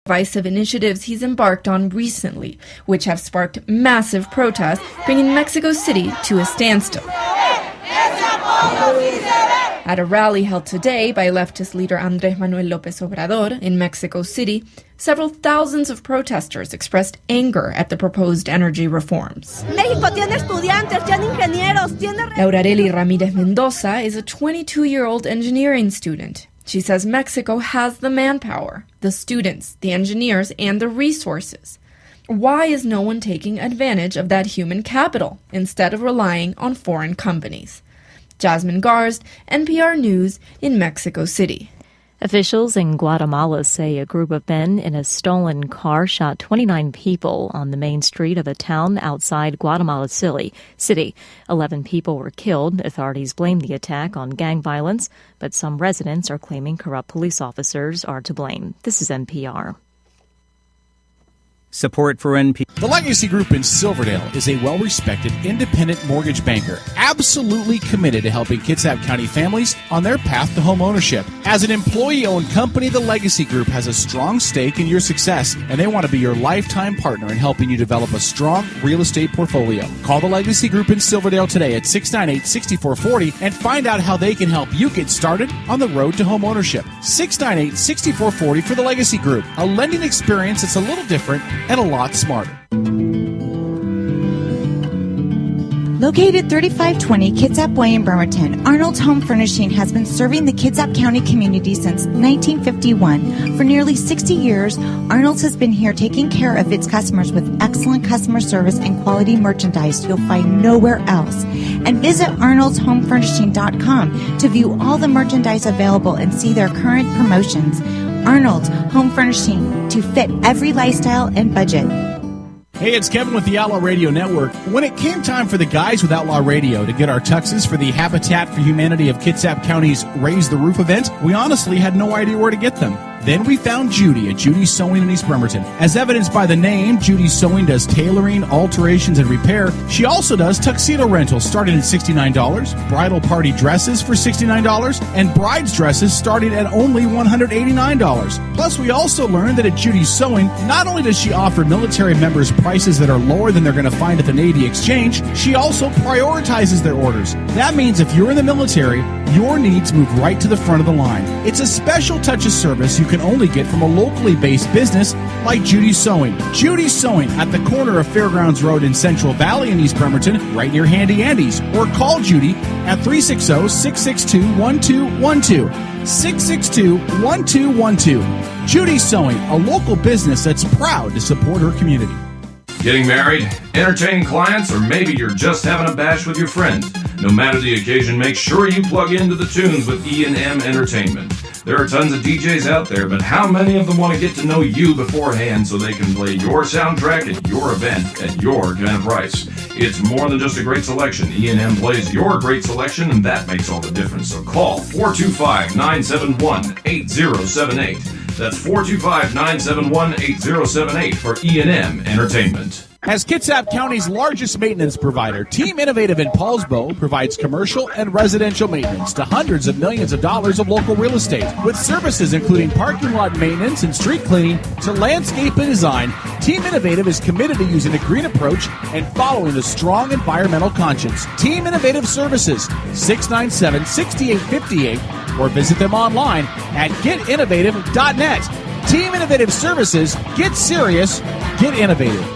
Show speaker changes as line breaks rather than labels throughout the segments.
divisive initiatives he's embarked on recently, which have sparked massive protests, bringing Mexico City to a standstill. At a rally held today by leftist leader Andrés Manuel López Obrador in Mexico City, several thousands of protesters expressed anger at the proposed energy reforms. Laurareli Ramírez Mendoza is a 22-year-old engineering student. She says Mexico has the manpower, the students, the engineers, and the resources. Why is no one taking advantage of that human capital instead of relying on foreign companies? Jasmine Garst, NPR News in Mexico City.
Officials in Guatemala say a group of men in a stolen car shot 29 people on the main street of a town outside Guatemala City. 11 people were killed. Authorities blame the attack on gang violence, but some residents are claiming corrupt police officers are to blame. This is NPR.
Support for NPR.
The Legacy Group in Silverdale is a well-respected independent mortgage banker, absolutely committed to helping Kitsap County families on their path to home ownership. As an employee-owned company, the Legacy Group has a strong stake in your success, and they want to be your lifetime partner in helping you develop a strong real estate portfolio. Call the Legacy Group in Silverdale today at 698-6440 and find out how they can help you get started on the road to home ownership. 698-6440 for the Legacy Group, a lending experience that's a little different and a lot smarter.
Located 3520 Kitsap Way in Bremerton, Arnold's Home Furnishing has been serving the Kitsap County community since 1951. For nearly 60 years, Arnold's has been here taking care of its customers with excellent customer service and quality merchandise you'll find nowhere else. And visit arnoldshomefurnishing.com to view all the merchandise available and see their current promotions. Arnold's Home Furnishing, to fit every lifestyle and budget.
Hey, it's Kevin with the Outlaw Radio Network. When it came time for the guys with Outlaw Radio to get our tuxes for the Habitat for Humanity of Kitsap County's Raise the Roof event, we honestly had no idea where to get them. Then we found Judy at Judy's Sewing in East Bremerton. As evidenced by the name, Judy's Sewing does tailoring, alterations, and repair. She also does tuxedo rentals starting at $69, bridal party dresses for $69, and bride's dresses starting at only $189. Plus, we also learned that at Judy's Sewing, not only does she offer military members prices that are lower than they're going to find at the Navy Exchange, she also prioritizes their orders. That means if you're in the military, your needs move right to the front of the line. It's a special touch of service you can only get from a locally based business like Judy's Sewing. Judy's Sewing at the corner of Fairgrounds Road in Central Valley in East Bremerton, right near Handy Andy's. Or call Judy at 360-662-1212. 662-1212. Judy's Sewing, a local business that's proud to support her community.
Getting married, entertaining clients, or maybe you're just having a bash with your friends. No matter the occasion, make sure you plug into the tunes with E&M Entertainment. There are tons of DJs out there, but how many of them want to get to know you beforehand so they can play your soundtrack at your event at your kind of price? It's more than just a great selection. E&M plays your great selection, and that makes all the difference. So call 425-971-8078. That's 425-971-8078 for E&M Entertainment.
As Kitsap County's largest maintenance provider, Team Innovative in Paulsbo provides commercial and residential maintenance to hundreds of millions of dollars of local real estate. With services including parking lot maintenance and street cleaning to landscape and design, Team Innovative is committed to using a green approach and following a strong environmental conscience. Team Innovative Services, 697-6858, or visit them online at getinnovative.net. Team Innovative Services, get serious, get innovative.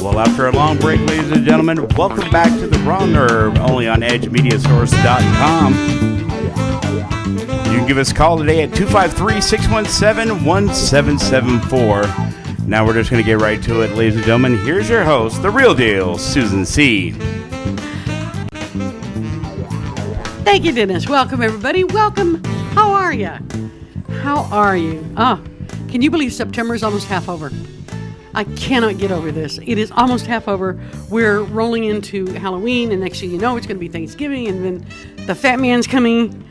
Well, after a long break, ladies and gentlemen, welcome back to The Raw Nerve, only on EdgeMediaSource.com. You can give us a call today at 253-617-1774. Now we're just going to get right to it, ladies and gentlemen. Here's your host, the real deal, Susan C.
Thank you, Dennis. Welcome, everybody. Welcome. How are you? How are you? Can you believe September is almost half over? I cannot get over this. It is almost half over. We're rolling into Halloween, and next thing you know, it's going to be Thanksgiving, and then the fat man's coming.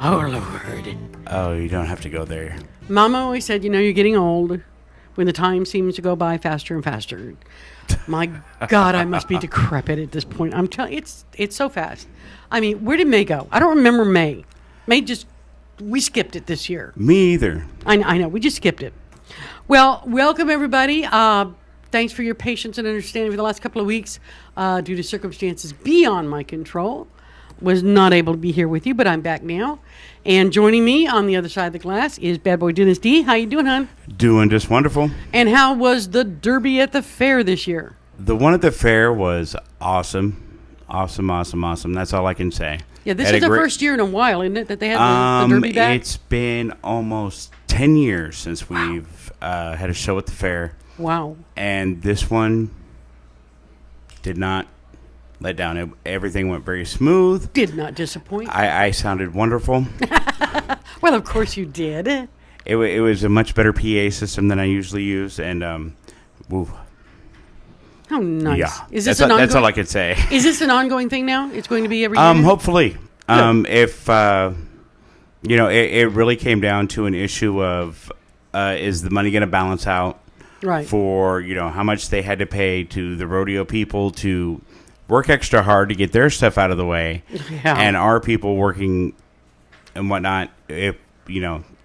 Oh, Lord.
Oh, you don't have to go there.
Mama always said, you're getting old. when the time seems to go by faster and faster. My God, I must be decrepit at this point. I'm telling you, it's so fast. I mean, where did May go? I don't remember May. We skipped it this year.
Me either.
I know, we just skipped it. Well, welcome everybody. Thanks for your patience and understanding for the last couple of weeks. Due to circumstances beyond my control, was not able to be here with you, but I'm back now. And joining me on the other side of the glass is Bad Boy Dennis D. How you doing, hon?
Doing just wonderful.
And how was the Derby at the fair this year?
The one at the fair was awesome. Awesome. That's all I can say.
Yeah, this is the first year in a while, isn't it, that they had the Derby back?
It's been almost 10 years since we've had a show at the fair.
Wow. And
this one did not let down. Everything went very smooth.
Did not disappoint.
I sounded wonderful.
Well, of course you did.
It was a much better PA system than I usually use, and woo.
How nice.
Yeah.
Is this
that's all I could say.
Is this an ongoing thing now? It's going to be every year?
Hopefully. If, it really came down to an issue of is the money going to balance out?
Right.
For, how much they had to pay to the rodeo people to work extra hard to get their stuff out of the way.
Yeah.
And our people working and whatnot, if,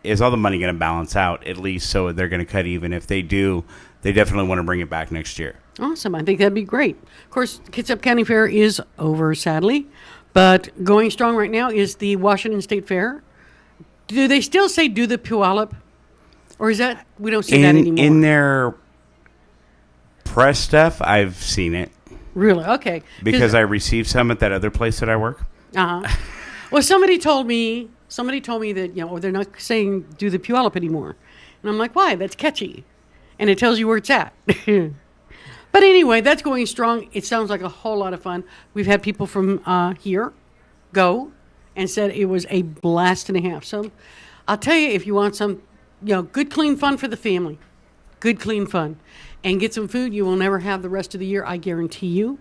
is all the money going to balance out at least so they're going to cut even? If they do, they definitely want to bring it back next year.
Awesome. I think that'd be great. Of course, Kitsap County Fair is over, sadly. But going strong right now is the Washington State Fair. Do they still say do the Puyallup? Or is that, we don't see that anymore?
In their press stuff, I've seen it.
Really? Okay.
Because I received some at that other place that I work.
Uh-huh. Well, somebody told me that, they're not saying do the Puyallup anymore. And I'm like, why? That's catchy. And it tells you where it's at. But anyway, that's going strong. It sounds like a whole lot of fun. We've had people from here go and said it was a blast and a half. So I'll tell you, if you want some, good, clean fun for the family, good, clean fun, and get some food you will never have the rest of the year, I guarantee you.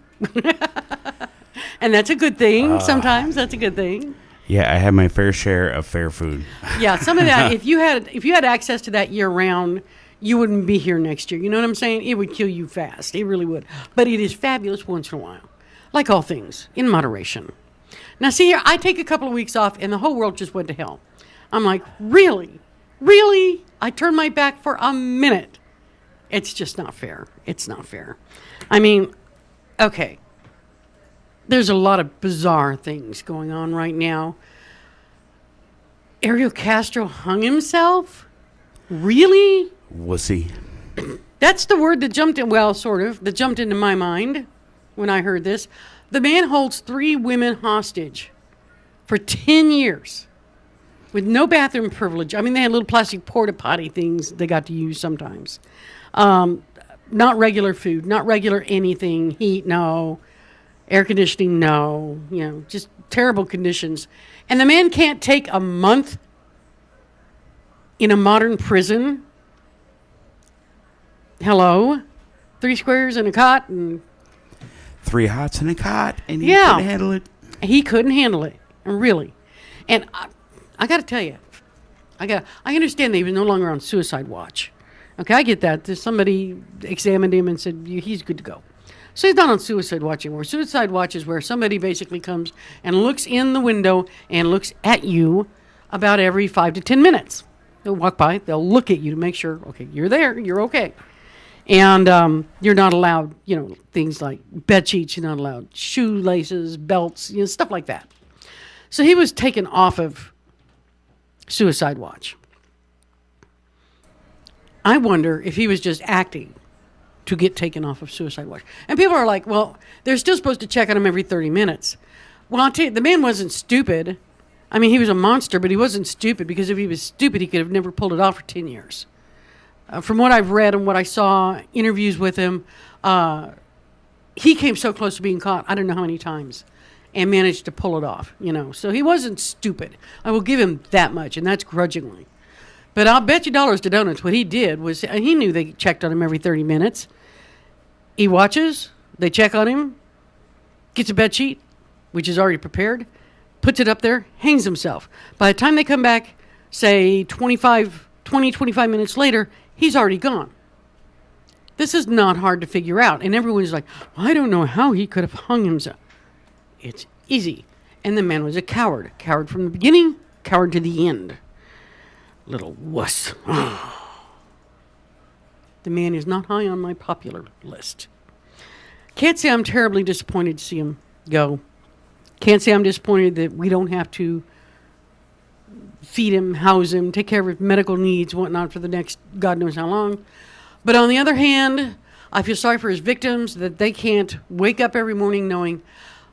And that's a good thing. Sometimes that's a good thing.
Yeah, I had my fair share of fair food.
Yeah, some of that. If you had access to that year round, you wouldn't be here next year. You know what I'm saying? It would kill you fast. It really would. But it is fabulous once in a while. Like all things, in moderation. Now, see here, I take a couple of weeks off, and the whole world just went to hell. I'm like, really? Really? I turned my back for a minute. It's just not fair. It's not fair. I mean, okay. There's a lot of bizarre things going on right now. Ariel Castro hung himself? Really?
Wussy.
That's the word that jumped in, that jumped into my mind when I heard this. The man holds 3 women hostage for 10 years with no bathroom privilege. I mean, they had little plastic porta potty things they got to use sometimes. Not regular food, not regular anything. Heat, no. Air conditioning, no. Just terrible conditions. And the man can't take a month in a modern prison. Hello? 3 squares and a cot and
3 hots and a cot, and he couldn't handle it.
He couldn't handle it, really. And I got to tell you, I understand that he was no longer on suicide watch. Okay, I get that. Somebody examined him and said he's good to go. So he's not on suicide watch anymore. Suicide watch is where somebody basically comes and looks in the window and looks at you about every 5 to 10 minutes. They'll walk by, they'll look at you to make sure, okay, you're there, you're okay. And you're not allowed, things like bed sheets. You're not allowed shoelaces, belts, stuff like that. So he was taken off of suicide watch. I wonder if he was just acting to get taken off of suicide watch. And people are like, well, they're still supposed to check on him every 30 minutes. Well, I'll tell you, the man wasn't stupid. I mean, he was a monster, but he wasn't stupid, because if he was stupid, he could have never pulled it off for 10 years. From what I've read and what I saw, interviews with him, he came so close to being caught, I don't know how many times, and managed to pull it off, So he wasn't stupid. I will give him that much, and that's grudgingly. But I'll bet you dollars to donuts what he did was, he knew they checked on him every 30 minutes. He watches, they check on him, gets a bed sheet, which is already prepared, puts it up there, hangs himself. By the time they come back, say 25 minutes later, he's already gone. This is not hard to figure out. And everyone's like, I don't know how he could have hung himself. It's easy. And the man was a coward. Coward from the beginning, coward to the end. Little wuss. The man is not high on my popular list. Can't say I'm terribly disappointed to see him go. Can't say I'm disappointed that we don't have to feed him, house him, take care of his medical needs, whatnot for the next God knows how long. But on the other hand, I feel sorry for his victims that they can't wake up every morning knowing,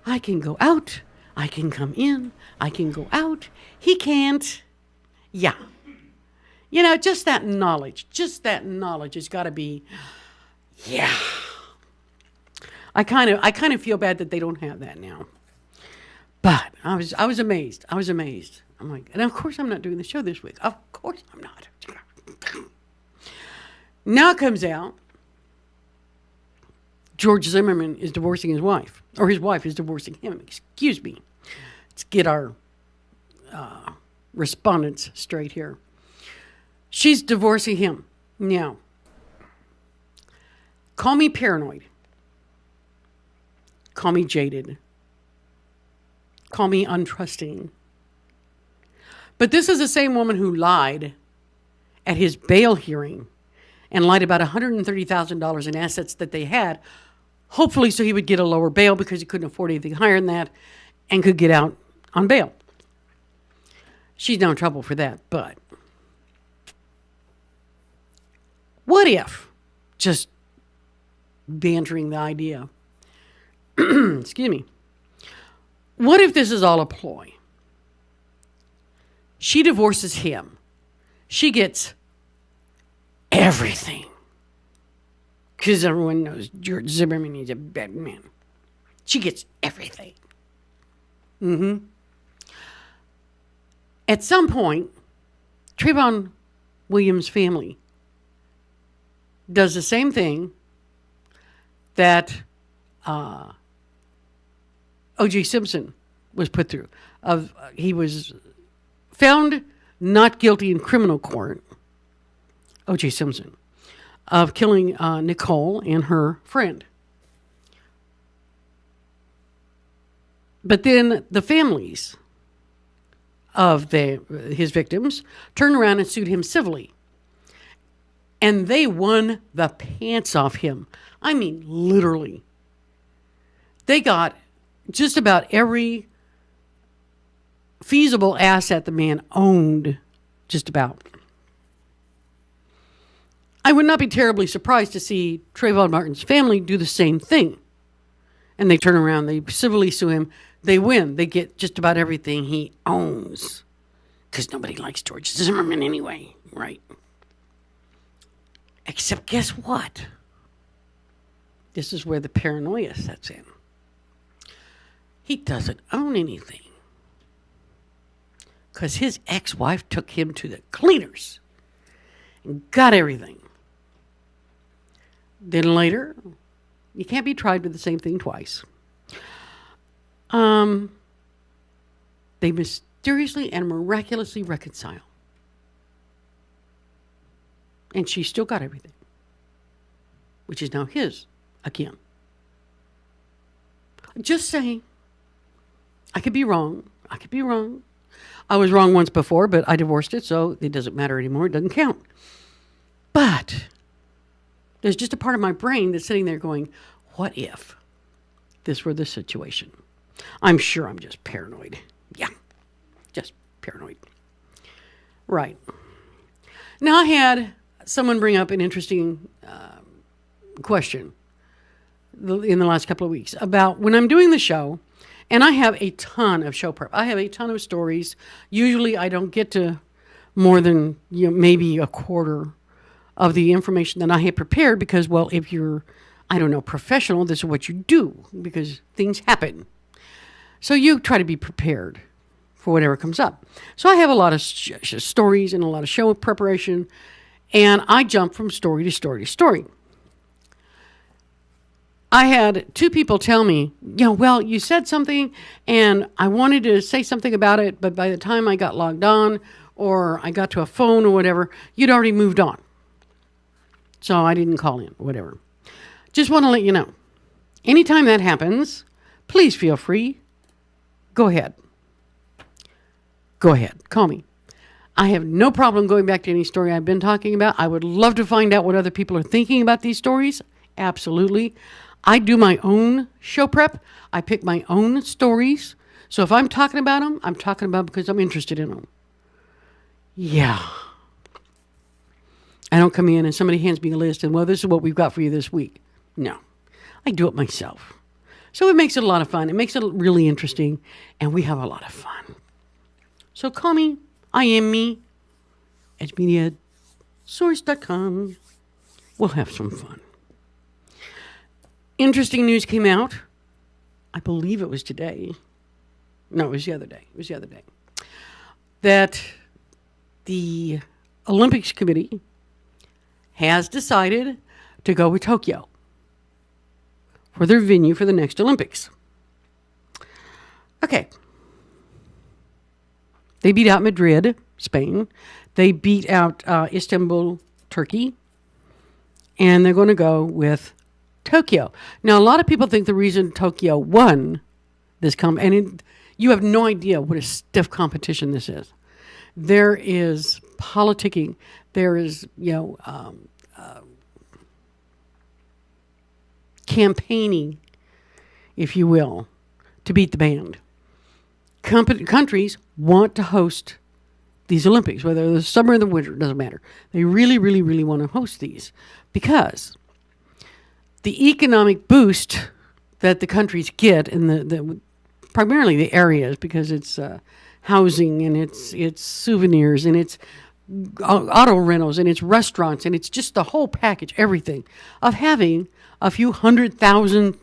I can go out, I can come in, I can go out. He can't. Yeah. You know, just that knowledge has got to be, yeah. I kind of feel bad that they don't have that now. But I was amazed. I'm like, and of course I'm not doing the show this week. Of course I'm not. Now it comes out, George Zimmerman is divorcing his wife, or his wife is divorcing him. Excuse me. Let's get our respondents straight here. She's divorcing him. Now, call me paranoid. Call me jaded. Call me untrusting. But this is the same woman who lied at his bail hearing and lied about $130,000 in assets that they had, hopefully so he would get a lower bail because he couldn't afford anything higher than that and could get out on bail. She's now in trouble for that, but what if, just bantering the idea, excuse me, what if this is all a ploy? She divorces him. She gets everything. Because everyone knows George Zimmerman is a bad man. She gets everything. At some point, Trayvon Williams' family does the same thing that O.J. Simpson was put through. He was found not guilty in criminal court, O.J. Simpson, of killing Nicole and her friend. But then the families of his victims turned around and sued him civilly. And they won the pants off him. I mean, literally. They got just about every feasible asset the man owned, just about. I would not be terribly surprised to see Trayvon Martin's family do the same thing. And they turn around, they civilly sue him, they win. They get just about everything he owns. Because nobody likes George Zimmerman anyway, right? Except guess what? This is where the paranoia sets in. He doesn't own anything. Because his ex-wife took him to the cleaners and got everything. Then later, you can't be tried with the same thing twice. They mysteriously and miraculously reconcile. And she still got everything. Which is now his again. Just saying. I could be wrong. I was wrong once before, but I divorced it, so it doesn't matter anymore. It doesn't count. But there's just a part of my brain that's sitting there going, what if this were the situation? I'm sure I'm just paranoid. Yeah, just paranoid. Right. Now, I had someone bring up an interesting question in the last couple of weeks about when I'm doing the show, and I have a ton of show prep. I have a ton of stories. Usually I don't get to more than maybe a quarter of the information that I have prepared because, well, if you're, professional, this is what you do because things happen. So you try to be prepared for whatever comes up. So I have a lot of stories and a lot of show preparation, and I jump from story to story to story. I had two people tell me, well, you said something, and I wanted to say something about it, but by the time I got logged on or I got to a phone or whatever, you'd already moved on. So I didn't call in, whatever. Just want to let you know. Anytime that happens, please feel free. Go ahead. Go ahead. Call me. I have no problem going back to any story I've been talking about. I would love to find out what other people are thinking about these stories. Absolutely. I do my own show prep. I pick my own stories. So if I'm talking about them, I'm talking about because I'm interested in them. Yeah. I don't come in and somebody hands me a list and, well, this is what we've got for you this week. No. I do it myself. So it makes it a lot of fun. It makes it really interesting. And we have a lot of fun. So call me. I am me. EdgeMediaSource.com. We'll have some fun. Interesting news came out. I believe it was today. No, it was the other day. That the Olympics Committee has decided to go with Tokyo for their venue for the next Olympics. Okay. They beat out Madrid, Spain. They beat out Istanbul, Turkey. And they're going to go with Tokyo. Now, a lot of people think the reason Tokyo won this you have no idea what a stiff competition this is. There is politicking. There is, campaigning, if you will, to beat the band. Countries want to host these Olympics, whether the summer or the winter, it doesn't matter. They really, really, really want to host these because the economic boost that the countries get in the primarily the areas, because it's housing and it's souvenirs and it's auto rentals and it's restaurants and it's just the whole package, everything of having a few 100,000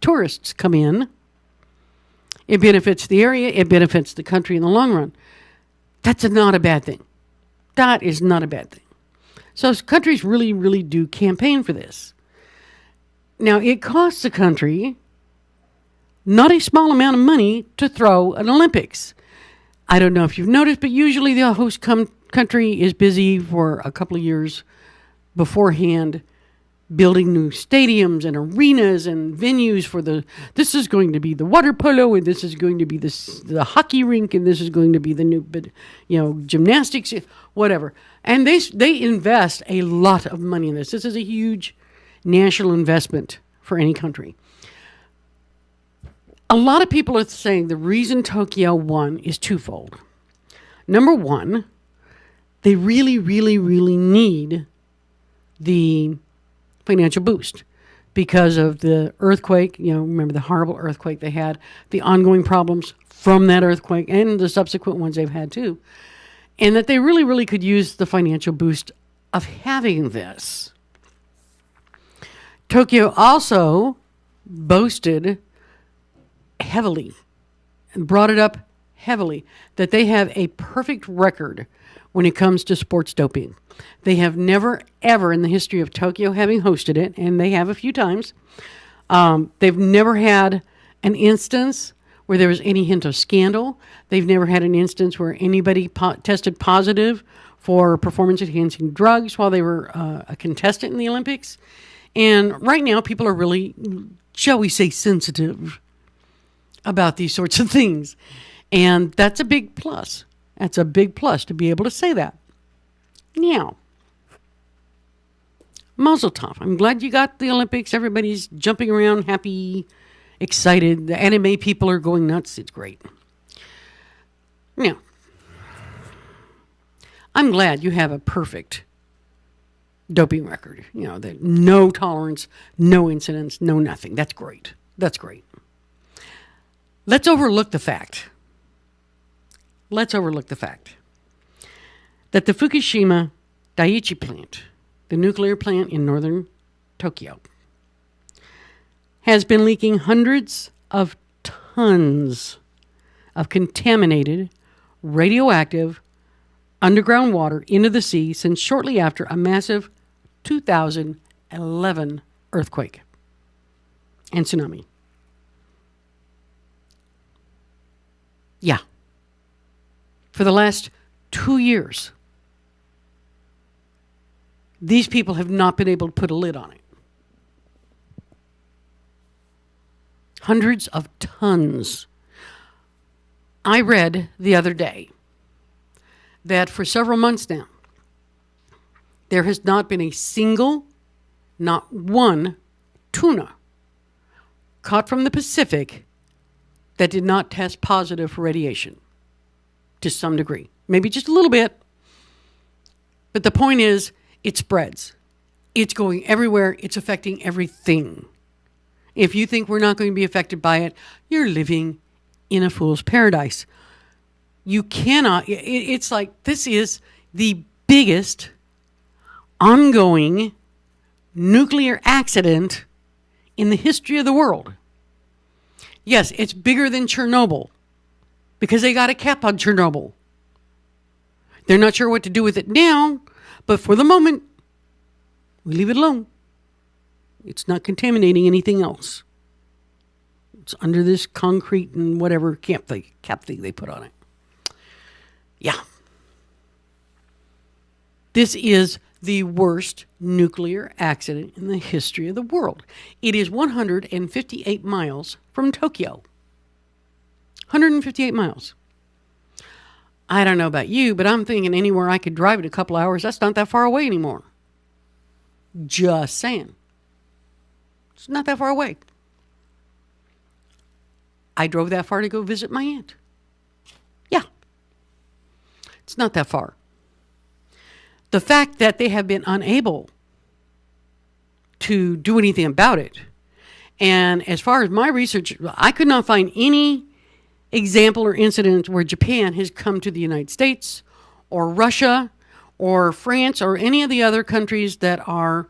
tourists come in. It benefits the area. It benefits the country in the long run. That's not a bad thing. That is not a bad thing. So countries really, really do campaign for this. Now, it costs a country not a small amount of money to throw an Olympics. I don't know if you've noticed, but usually the host country is busy for a couple of years beforehand building new stadiums and arenas and venues for this is going to be the water polo, and this is going to be the hockey rink, and this is going to be the new, gymnastics, whatever. And they invest a lot of money in this. This is a huge national investment for any country. A lot of people are saying the reason Tokyo won is twofold. Number one, they really, really, really need the financial boost because of the earthquake. Remember the horrible earthquake they had, the ongoing problems from that earthquake and the subsequent ones they've had too. And that they really, really could use the financial boost of having this. Tokyo also boasted heavily and brought it up heavily that they have a perfect record when it comes to sports doping. They have never, ever in the history of Tokyo having hosted it, and they have a few times, they've never had an instance where there was any hint of scandal. They've never had an instance where anybody tested positive for performance-enhancing drugs while they were a contestant in the Olympics. And right now, people are really, shall we say, sensitive about these sorts of things. And that's a big plus. That's a big plus to be able to say that. Now, Mazel tov. I'm glad you got the Olympics. Everybody's jumping around, happy, excited. The anime people are going nuts. It's great. Now, I'm glad you have a perfect doping record. That no tolerance, no incidents, no nothing. That's great. That's great. Let's overlook the fact that the Fukushima Daiichi plant, the nuclear plant in northern Tokyo, has been leaking hundreds of tons of contaminated, radioactive, underground water into the sea since shortly after a massive 2011 earthquake and tsunami. Yeah. For the last 2 years, These people have not been able to put a lid on it. Hundreds of tons. I read the other day that for several months now, there has not been a single, not one tuna caught from the Pacific that did not test positive for radiation to some degree. Maybe just a little bit. But the point is, it spreads. It's going everywhere. It's affecting everything. If you think we're not going to be affected by it, you're living in a fool's paradise. You cannot. It's like this is the biggest ongoing nuclear accident in the history of the world. Yes, it's bigger than Chernobyl because they got a cap on Chernobyl. They're not sure what to do with it now, but for the moment, we leave it alone. It's not contaminating anything else. It's under this concrete and whatever cap thing they put on it. Yeah. This is the worst nuclear accident in the history of the world. It is 158 miles from Tokyo. 158 miles. I don't know about you, but I'm thinking anywhere I could drive it a couple hours, that's not that far away anymore. Just saying. It's not that far away. I drove that far to go visit my aunt. Yeah. It's not that far. The fact that they have been unable to do anything about it, and as far as my research, I could not find any example or incident where Japan has come to the United States or Russia or France or any of the other countries that are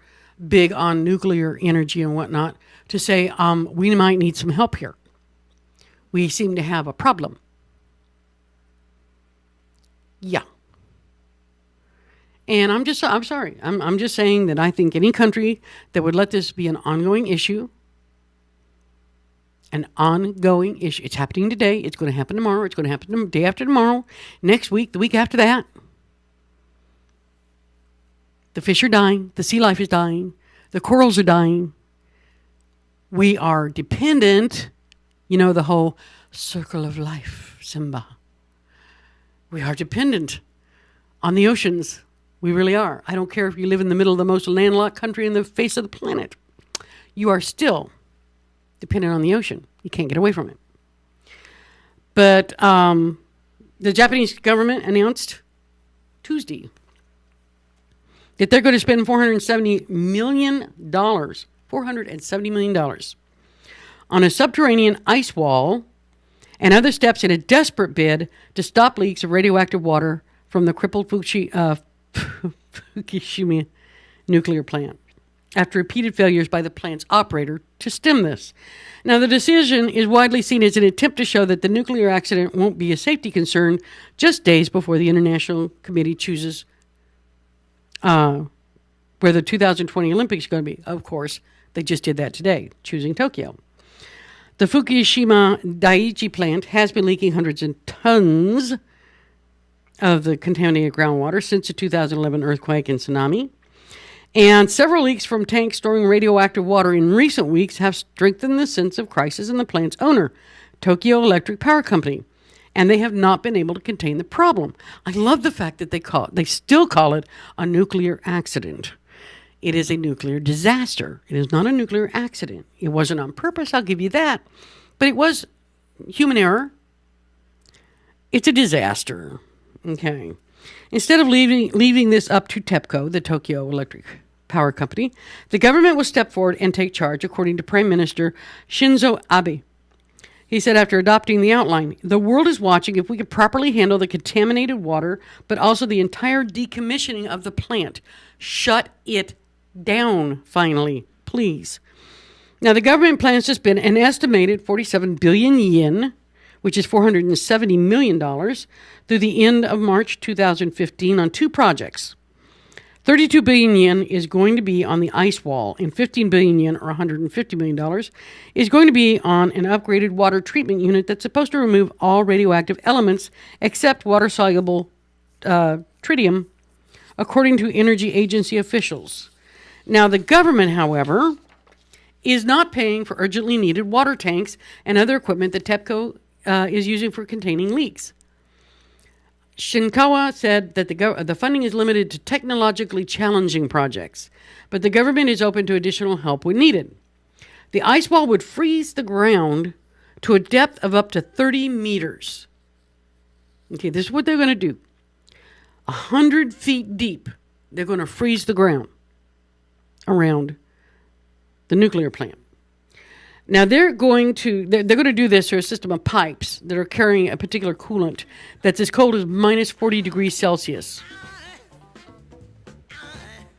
big on nuclear energy and whatnot to say, we might need some help here. We seem to have a problem. Yeah. And I'm sorry. I'm just saying that I think any country that would let this be an ongoing issue, it's happening today, it's going to happen tomorrow, it's going to happen the day after tomorrow, next week, the week after that. The fish are dying, the sea life is dying, the corals are dying. We are dependent, the whole circle of life, Simba. We are dependent on the oceans. We really are. I don't care if you live in the middle of the most landlocked country in the face of the planet. You are still dependent on the ocean. You can't get away from it. But the Japanese government announced Tuesday that they're going to spend $470 million on a subterranean ice wall and other steps in a desperate bid to stop leaks of radioactive water from the crippled Fukushima nuclear plant after repeated failures by the plant's operator to stem this. Now, the decision is widely seen as an attempt to show that the nuclear accident won't be a safety concern just days before the International Committee chooses where the 2020 Olympics are going to be. Of course, they just did that today, choosing Tokyo. The Fukushima Daiichi plant has been leaking hundreds of tons of the contaminated groundwater since the 2011 earthquake and tsunami. And several leaks from tanks storing radioactive water in recent weeks have strengthened the sense of crisis in the plant's owner, Tokyo Electric Power Company. And they have not been able to contain the problem. I love the fact that they still call it a nuclear accident. It is a nuclear disaster. It is not a nuclear accident. It wasn't on purpose, I'll give you that. But it was human error. It's a disaster. Okay. Instead of leaving this up to TEPCO, the Tokyo Electric Power Company, the government will step forward and take charge, according to Prime Minister Shinzo Abe. He said after adopting the outline, the world is watching if we can properly handle the contaminated water, but also the entire decommissioning of the plant. Shut it down, finally, please. Now, the government plans to spend an estimated 47 billion yen, which is $470 million, through the end of March 2015 on two projects. 32 billion yen is going to be on the ice wall, and 15 billion yen, or $150 million, is going to be on an upgraded water treatment unit that's supposed to remove all radioactive elements except water-soluble tritium according to energy agency officials. Now, the government, however, is not paying for urgently needed water tanks and other equipment that TEPCO is using for containing leaks. Shinkawa said that the funding is limited to technologically challenging projects, but the government is open to additional help when needed. The ice wall would freeze the ground to a depth of up to 30 meters. Okay, this is what they're going to do. 100 feet deep, they're going to freeze the ground around the nuclear plant. Now they're going to do this through a system of pipes that are carrying a particular coolant that's as cold as minus 40 degrees Celsius.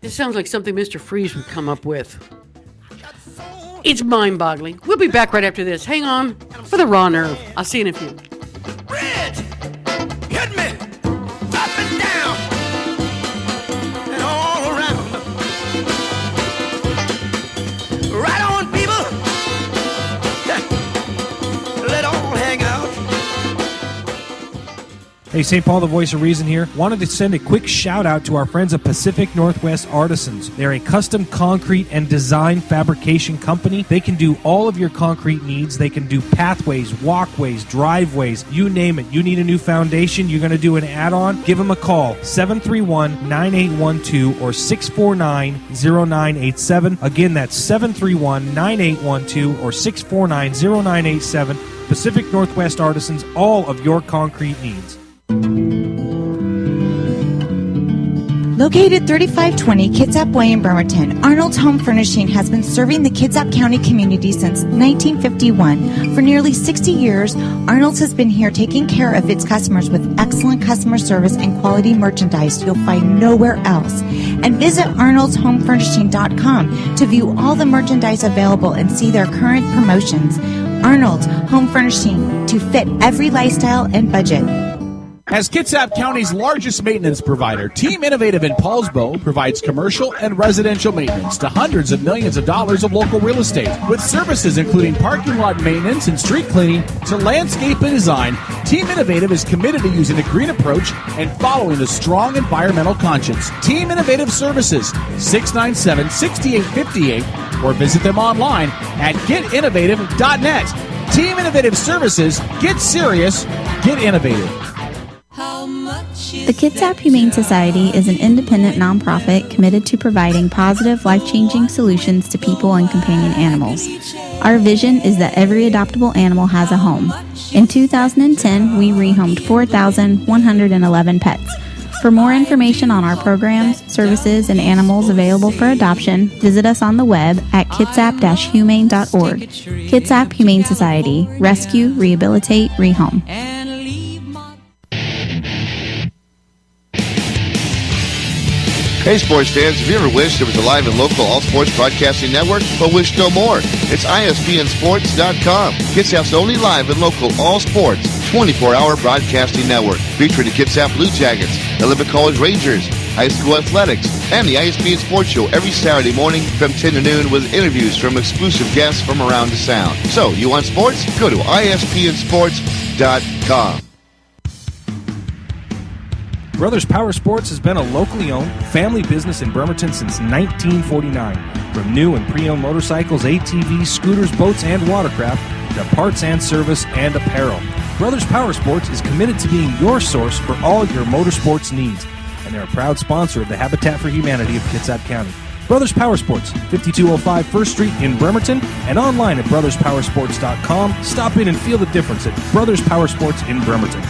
This sounds like something Mr. Freeze would come up with. It's mind-boggling. We'll be back right after this. Hang on for the Raw Nerve. I'll see you in a few.
Red, hit me up and down and all around. Right on, people. Let all hang out.
Hey, St. Paul, the voice of reason here. Wanted to send a quick shout out to our friends at Pacific Northwest Artisans. They're a custom concrete and design fabrication company. They can do all of your concrete needs. They can do pathways, walkways, driveways, you name it. You need a new foundation, you're going to do an add-on, give them a call, 731-9812 or 649-0987. Again, that's 731-9812 or 649-0987. Pacific Northwest Artisans, all of your concrete needs.
Located 3520 Kitsap Way in Bremerton, Arnold's Home Furnishing has been serving the Kitsap County community since 1951. For nearly 60 years, Arnold's has been here taking care of its customers with excellent customer service and quality merchandise you'll find nowhere else. And visit arnoldshomefurnishing.com to view all the merchandise available and see their current promotions. Arnold's Home Furnishing, to fit every lifestyle and budget.
As Kitsap County's largest maintenance provider, Team Innovative in Paulsbo provides commercial and residential maintenance to hundreds of millions of dollars of local real estate. With services including parking lot maintenance and street cleaning to landscape and design, Team Innovative is committed to using a green approach and following a strong environmental conscience. Team Innovative Services, 697-6858, or visit them online at getinnovative.net. Team Innovative Services, get serious, get innovative.
The Kitsap Humane Society is an independent nonprofit committed to providing positive, life-changing solutions to people and companion animals. Our vision is that every adoptable animal has a home. In 2010, we rehomed 4,111 pets. For more information on our programs, services, and animals available for adoption, visit us on the web at kitsap-humane.org. Kitsap Humane Society. Rescue, rehabilitate, rehome.
Hey sports fans, have you ever wished there was a live and local all-sports broadcasting network, but wish no more? It's ISPNsports.com, Kitsap's only live and local all-sports 24-hour broadcasting network, featuring the Kitsap Blue Jackets, the Olympic College Rangers, high school athletics, and the ISPN Sports Show every Saturday morning from 10 to noon with interviews from exclusive guests from around the Sound. So, you want sports? Go to ISPNsports.com.
Brothers Power Sports has been a locally owned family business in Bremerton since 1949. From new and pre-owned motorcycles, ATVs, scooters, boats, and watercraft to parts and service and apparel. Brothers Power Sports is committed to being your source for all your motorsports needs. And they're a proud sponsor of the Habitat for Humanity of Kitsap County. Brothers Power Sports, 5205 1st Street in Bremerton, and online at brotherspowersports.com. Stop in and feel the difference at Brothers Power Sports in Bremerton.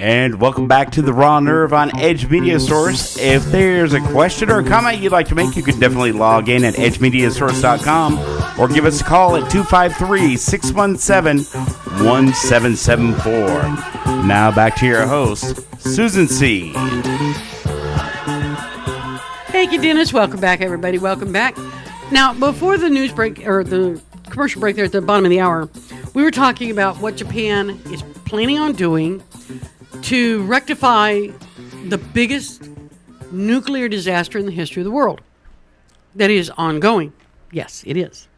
And welcome back to the Raw Nerve on Edge Media Source. If there's a question or a comment you'd like to make, you can definitely log in at edgemediasource.com or give us a call at 253-617-1774. Now back to your host, Susan C.
Thank you, Dennis. Welcome back, everybody. Welcome back. Now, before the news break, or the commercial break there at the bottom of the hour, we were talking about what Japan is planning on doing to rectify the biggest nuclear disaster in the history of the world. That is ongoing. Yes, it is.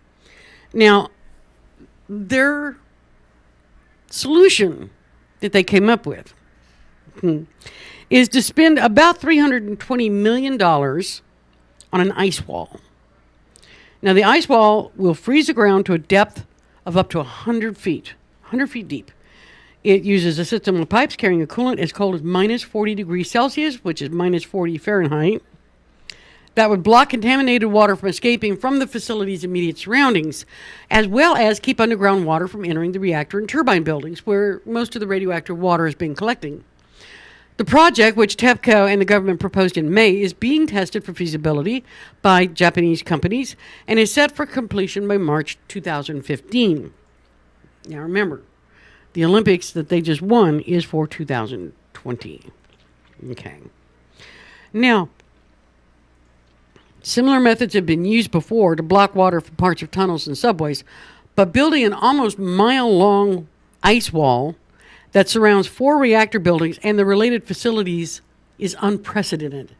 Now, their solution that they came up with is to spend about $320 million on an ice wall. Now, the ice wall will freeze the ground to a depth of up to 100 feet deep. It uses a system of pipes carrying a coolant as cold as minus 40 degrees Celsius, which is minus 40 Fahrenheit. That would block contaminated water from escaping from the facility's immediate surroundings, as well as keep underground water from entering the reactor and turbine buildings, where most of the radioactive water has been collecting. The project, which TEPCO and the government proposed in May, is being tested for feasibility by Japanese companies and is set for completion by March 2015. Now remember, the Olympics that they just won is for 2020. Okay. Now, similar methods have been used before to block water from parts of tunnels and subways, but building an almost mile-long ice wall that surrounds 4 reactor buildings and the related facilities is unprecedented.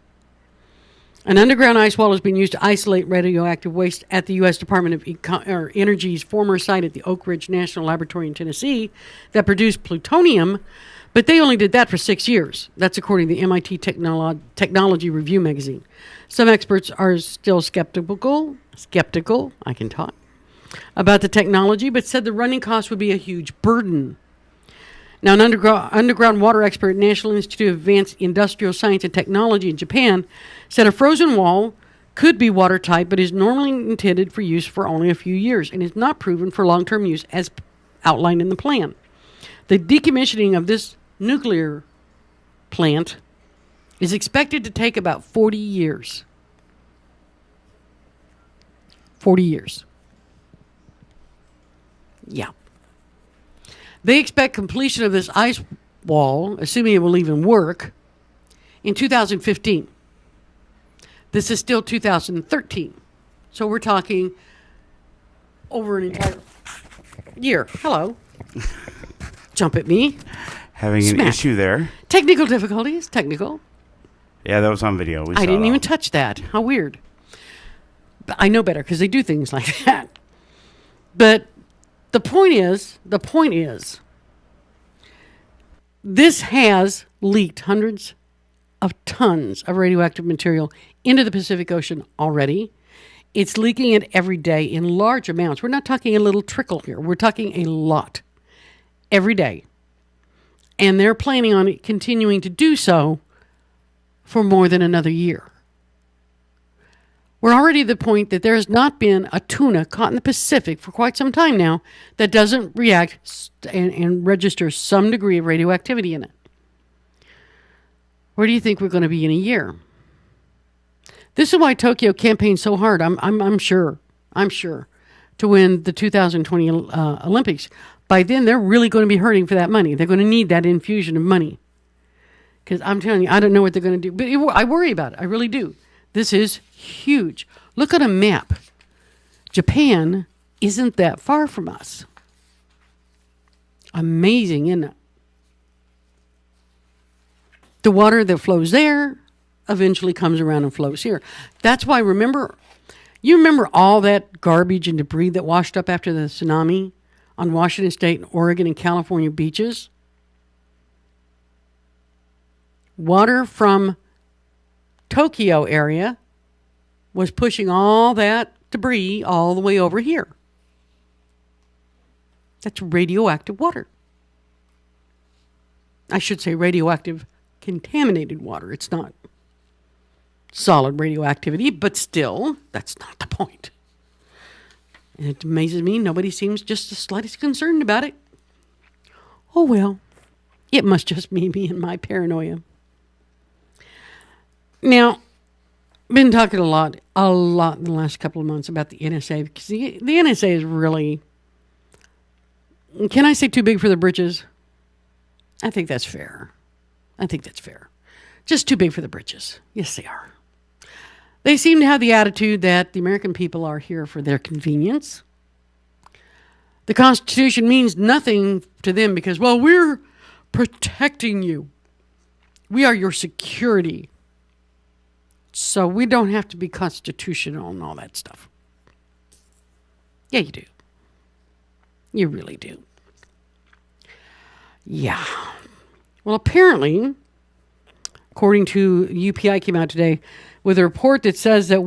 An underground ice wall has been used to isolate radioactive waste at the U.S. Department of Energy's former site at the Oak Ridge National Laboratory in Tennessee that produced plutonium, but they only did that for 6 years. That's according to the MIT Technology Review magazine. Some experts are still skeptical, I can talk, about the technology, but said the running cost would be a huge burden. Now, an underground water expert at National Institute of Advanced Industrial Science and Technology in Japan said a frozen wall could be watertight, but is normally intended for use for only a few years and is not proven for long-term use as outlined in the plan. The decommissioning of this nuclear plant is expected to take about 40 years. 40 years. Yeah. They expect completion of this ice wall, assuming it will even work, in 2015. This is still 2013. So we're talking over an entire year. Hello. Jump at me.
Having an issue there.
Technical difficulties. Technical.
Yeah, that was on video.
I didn't even touch that. How weird. But I know better because they do things like that. But the point is, this has leaked hundreds of tons of radioactive material into the Pacific Ocean already. It's leaking it every day in large amounts. We're not talking a little trickle here. We're talking a lot every day. And they're planning on it continuing to do so for more than another year. We're already at the point that there has not been a tuna caught in the Pacific for quite some time now that doesn't react and register some degree of radioactivity in it. Where do you think we're going to be in a year? This is why Tokyo campaigned so hard, I'm sure, to win the 2020 Olympics. By then, they're really going to be hurting for that money. They're going to need that infusion of money. Because I'm telling you, I don't know what they're going to do. But I worry about it. I really do. This is huge. Look at a map. Japan isn't that far from us. Amazing, isn't it? The water that flows there eventually comes around and flows here. That's why, remember all that garbage and debris that washed up after the tsunami on Washington State and Oregon and California beaches? Water from Tokyo area was pushing all that debris all the way over here. That's radioactive water. I should say radioactive contaminated water. It's not solid radioactivity, but still, that's not the point. And it amazes me nobody seems just the slightest concerned about it. Oh well, it must just be me and my paranoia. Now, been talking a lot in the last couple of months about the NSA, because the NSA is really, can I say too big for the britches? I think that's fair. Just too big for the britches. Yes, they are. They seem to have the attitude that the American people are here for their convenience. The Constitution means nothing to them because, well, we're protecting you. We are your security. So we don't have to be constitutional and all that stuff. Yeah, you do. You really do. Yeah. Well, apparently, according to UPI, came out today with a report that says that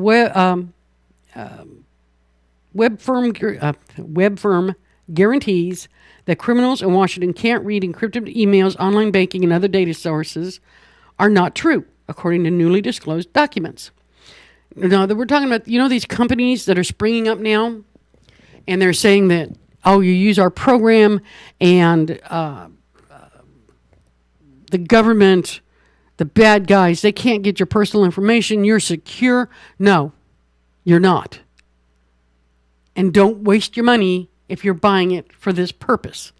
web firm guarantees that criminals in Washington can't read encrypted emails, online banking, and other data sources are not true, according to newly disclosed documents. Now, we're talking about, these companies that are springing up now, and they're saying that, you use our program, and the government, the bad guys, they can't get your personal information. You're secure. No, you're not. And don't waste your money if you're buying it for this purpose,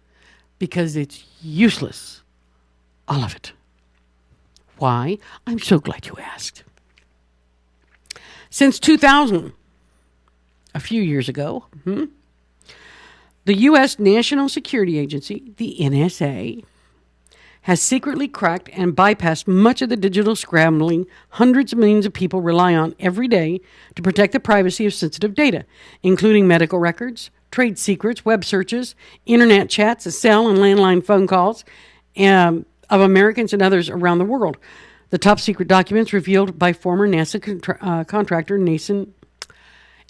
because it's useless. All of it. Why? I'm so glad you asked. Since 2000, a few years ago, the U.S. National Security Agency, the NSA, has secretly cracked and bypassed much of the digital scrambling hundreds of millions of people rely on every day to protect the privacy of sensitive data, including medical records, trade secrets, web searches, internet chats, cell and landline phone calls of Americans and others around the world. The top secret documents revealed by former NASA contractor Nathan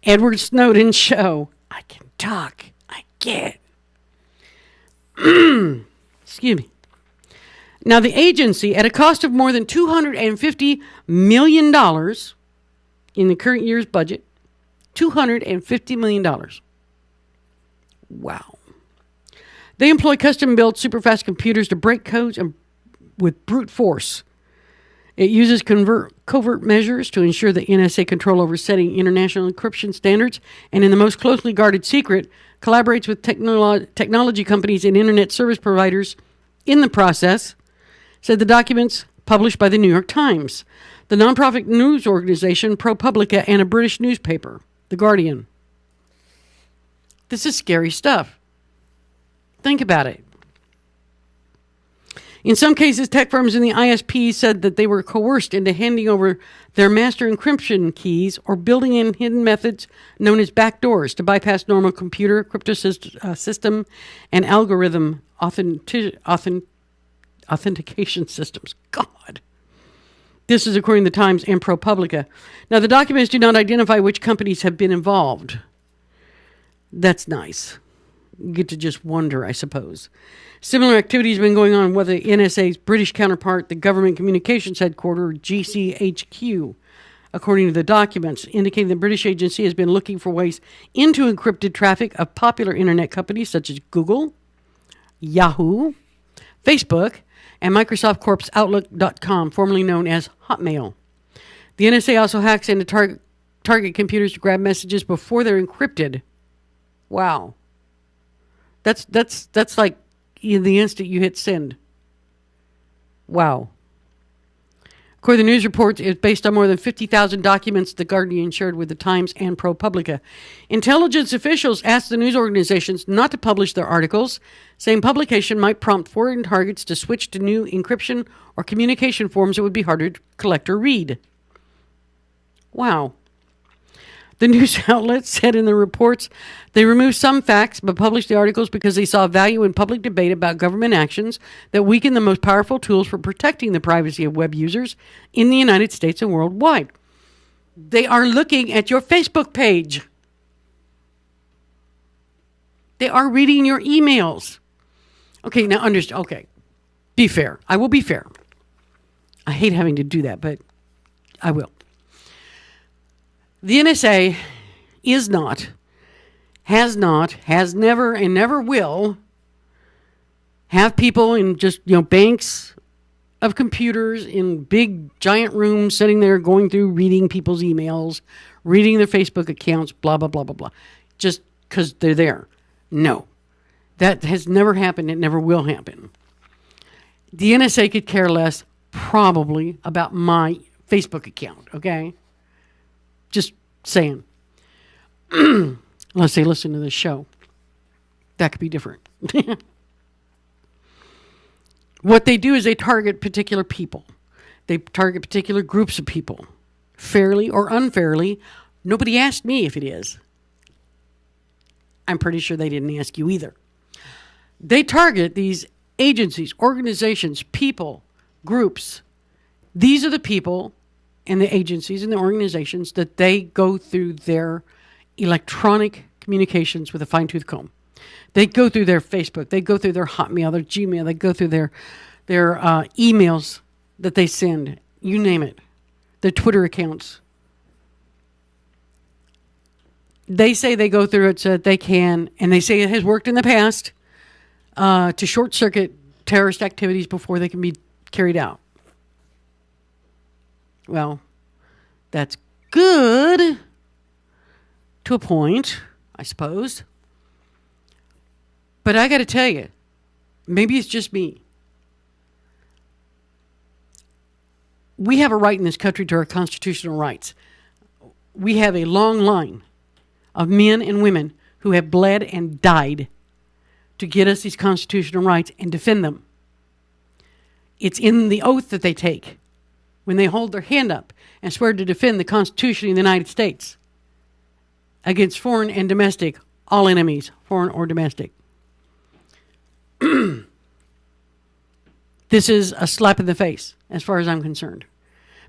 Edward Snowden show. I can talk. I get. Excuse me. Now, the agency, at a cost of more than $250 million in the current year's budget, $250 million. Wow. They employ custom-built super-fast computers to break codes and with brute force. It uses covert measures to ensure the NSA control over setting international encryption standards, and in the most closely guarded secret, collaborates with technology companies and internet service providers in the process, said the documents published by the New York Times, the nonprofit news organization ProPublica, and a British newspaper, The Guardian. This is scary stuff. Think about it. In some cases, tech firms in the ISP said that they were coerced into handing over their master encryption keys or building in hidden methods known as backdoors to bypass normal computer, crypto system, and algorithm authentication systems. God. This is according to the Times and ProPublica. Now, the documents do not identify which companies have been involved. That's nice. You get to just wonder, I suppose. Similar activities have been going on with the NSA's British counterpart, the Government Communications Headquarters, GCHQ. According to the documents, indicating the British agency has been looking for ways into encrypted traffic of popular internet companies such as Google, Yahoo, Facebook, and Microsoft Corp's Outlook.com, formerly known as Hotmail. The NSA also hacks into target computers to grab messages before they're encrypted. Wow. That's like in the instant you hit send. Wow. According to the news reports, it's based on more than 50,000 documents The Guardian shared with the Times and ProPublica. Intelligence officials asked the news organizations not to publish their articles, saying publication might prompt foreign targets to switch to new encryption or communication forms that would be harder to collect or read. Wow. The news outlet said in the reports they removed some facts but published the articles because they saw value in public debate about government actions that weaken the most powerful tools for protecting the privacy of web users in the United States and worldwide. They are looking at your Facebook page. They are reading your emails. Okay, now understand. Okay, be fair. I will be fair. I hate having to do that, but I will. The NSA is not, has never, and never will have people in just, banks of computers in big, giant rooms sitting there going through, reading people's emails, reading their Facebook accounts, blah, blah, blah, blah, blah, just because they're there. No, that has never happened. It never will happen. The NSA could care less, probably, about my Facebook account, okay? Just saying. Unless they listen to this show. That could be different. What they do is they target particular people. They target particular groups of people. Fairly or unfairly. Nobody asked me if it is. I'm pretty sure they didn't ask you either. They target these agencies, organizations, people, groups. These are the people and the agencies and the organizations that they go through their electronic communications with a fine-tooth comb. They go through their Facebook. They go through their Hotmail, their Gmail. They go through their emails that they send. You name it. Their Twitter accounts. They say they go through it so that they can, and they say it has worked in the past, to short-circuit terrorist activities before they can be carried out. Well, that's good to a point, I suppose. But I got to tell you, maybe it's just me. We have a right in this country to our constitutional rights. We have a long line of men and women who have bled and died to get us these constitutional rights and defend them. It's in the oath that they take when they hold their hand up and swear to defend the Constitution of the United States against foreign and domestic, all enemies, foreign or domestic. This is a slap in the face, as far as I'm concerned.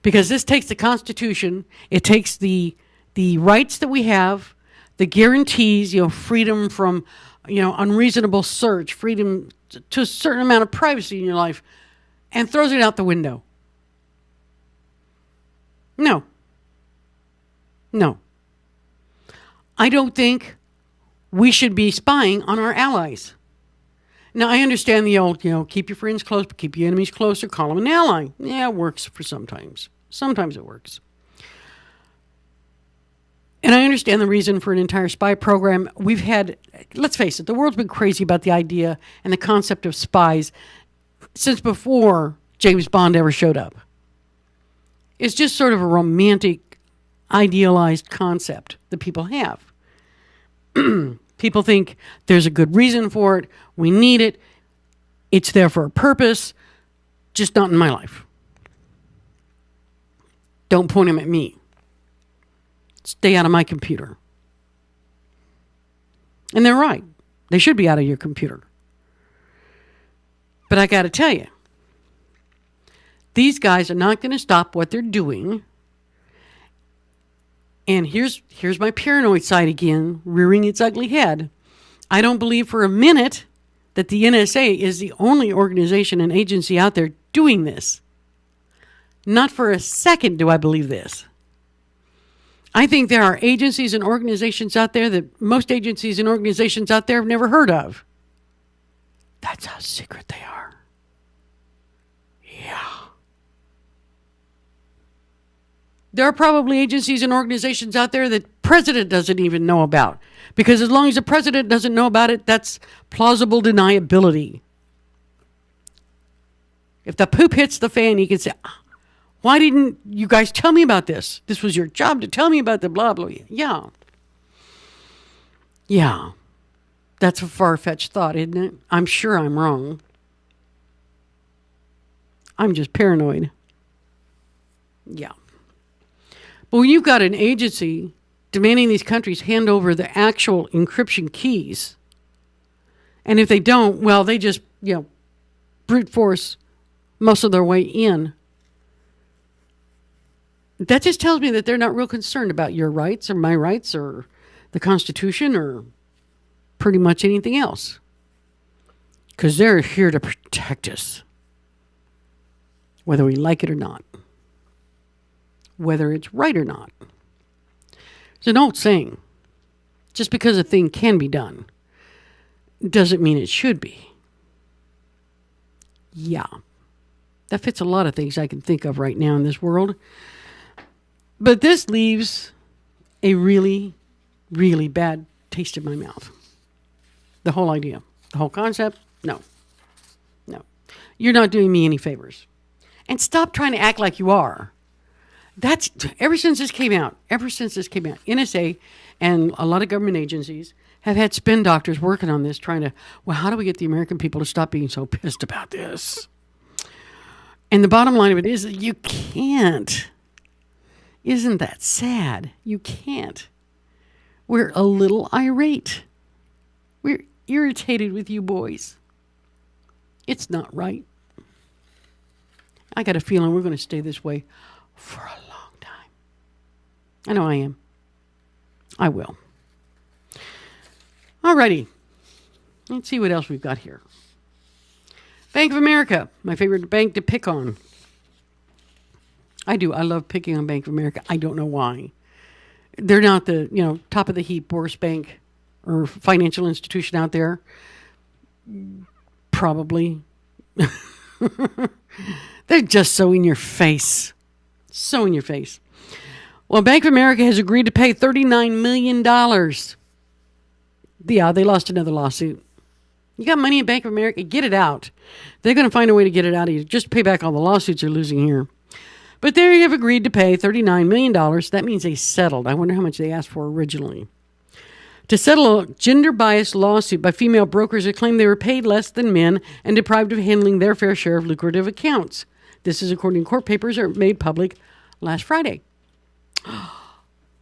Because this takes the Constitution, it takes the rights that we have, the guarantees, freedom from, unreasonable search, freedom to a certain amount of privacy in your life, and throws it out the window. No. I don't think we should be spying on our allies. Now, I understand the old, keep your friends close, but keep your enemies closer, call them an ally. Yeah, it works for sometimes. Sometimes it works. And I understand the reason for an entire spy program. We've had, let's face it, the world's been crazy about the idea and the concept of spies since before James Bond ever showed up. It's just sort of a romantic, idealized concept that people have. People think there's a good reason for it. We need it. It's there for a purpose. Just not in my life. Don't point them at me. Stay out of my computer. And they're right. They should be out of your computer. But I got to tell you, these guys are not going to stop what they're doing. And here's my paranoid side again, rearing its ugly head. I don't believe for a minute that the NSA is the only organization and agency out there doing this. Not for a second do I believe this. I think there are agencies and organizations out there that most agencies and organizations out there have never heard of. That's how secret they are. Yeah. There are probably agencies and organizations out there that the president doesn't even know about. Because as long as the president doesn't know about it, that's plausible deniability. If the poop hits the fan, you can say, why didn't you guys tell me about this? This was your job to tell me about the blah, blah. Yeah. That's a far-fetched thought, isn't it? I'm sure I'm wrong. I'm just paranoid. Yeah. But when you've got an agency demanding these countries hand over the actual encryption keys, and if they don't, well, they just, brute force most of their way in. That just tells me that they're not real concerned about your rights or my rights or the Constitution or pretty much anything else. Because they're here to protect us. Whether we like it or not. Whether it's right or not. It's an old saying. Just because a thing can be done doesn't mean it should be. Yeah. That fits a lot of things I can think of right now in this world. But this leaves a really, really bad taste in my mouth. The whole idea. The whole concept. No. You're not doing me any favors. And stop trying to act like you are. That's ever since this came out, NSA and a lot of government agencies have had spin doctors working on this, trying to, how do we get the American people to stop being so pissed about this? And the bottom line of it is that you can't. Isn't that sad? You can't. We're a little irate. We're irritated with you boys. It's not right. I got a feeling we're going to stay this way for a long time. I know I am. I will. Alrighty. Let's see what else we've got here. Bank of America, my favorite bank to pick on. I do. I love picking on Bank of America. I don't know why. They're not the, top of the heap worst bank or financial institution out there. Probably. They're just so in your face. So in your face. Well, Bank of America has agreed to pay $39 million. Yeah, they lost another lawsuit. You got money in Bank of America, get it out. They're going to find a way to get it out of you. Just pay back all the lawsuits you're losing here. But they have agreed to pay $39 million. That means they settled. I wonder how much they asked for originally. To settle a gender-biased lawsuit by female brokers who claim they were paid less than men and deprived of handling their fair share of lucrative accounts. This is according to court papers that were made public last Friday.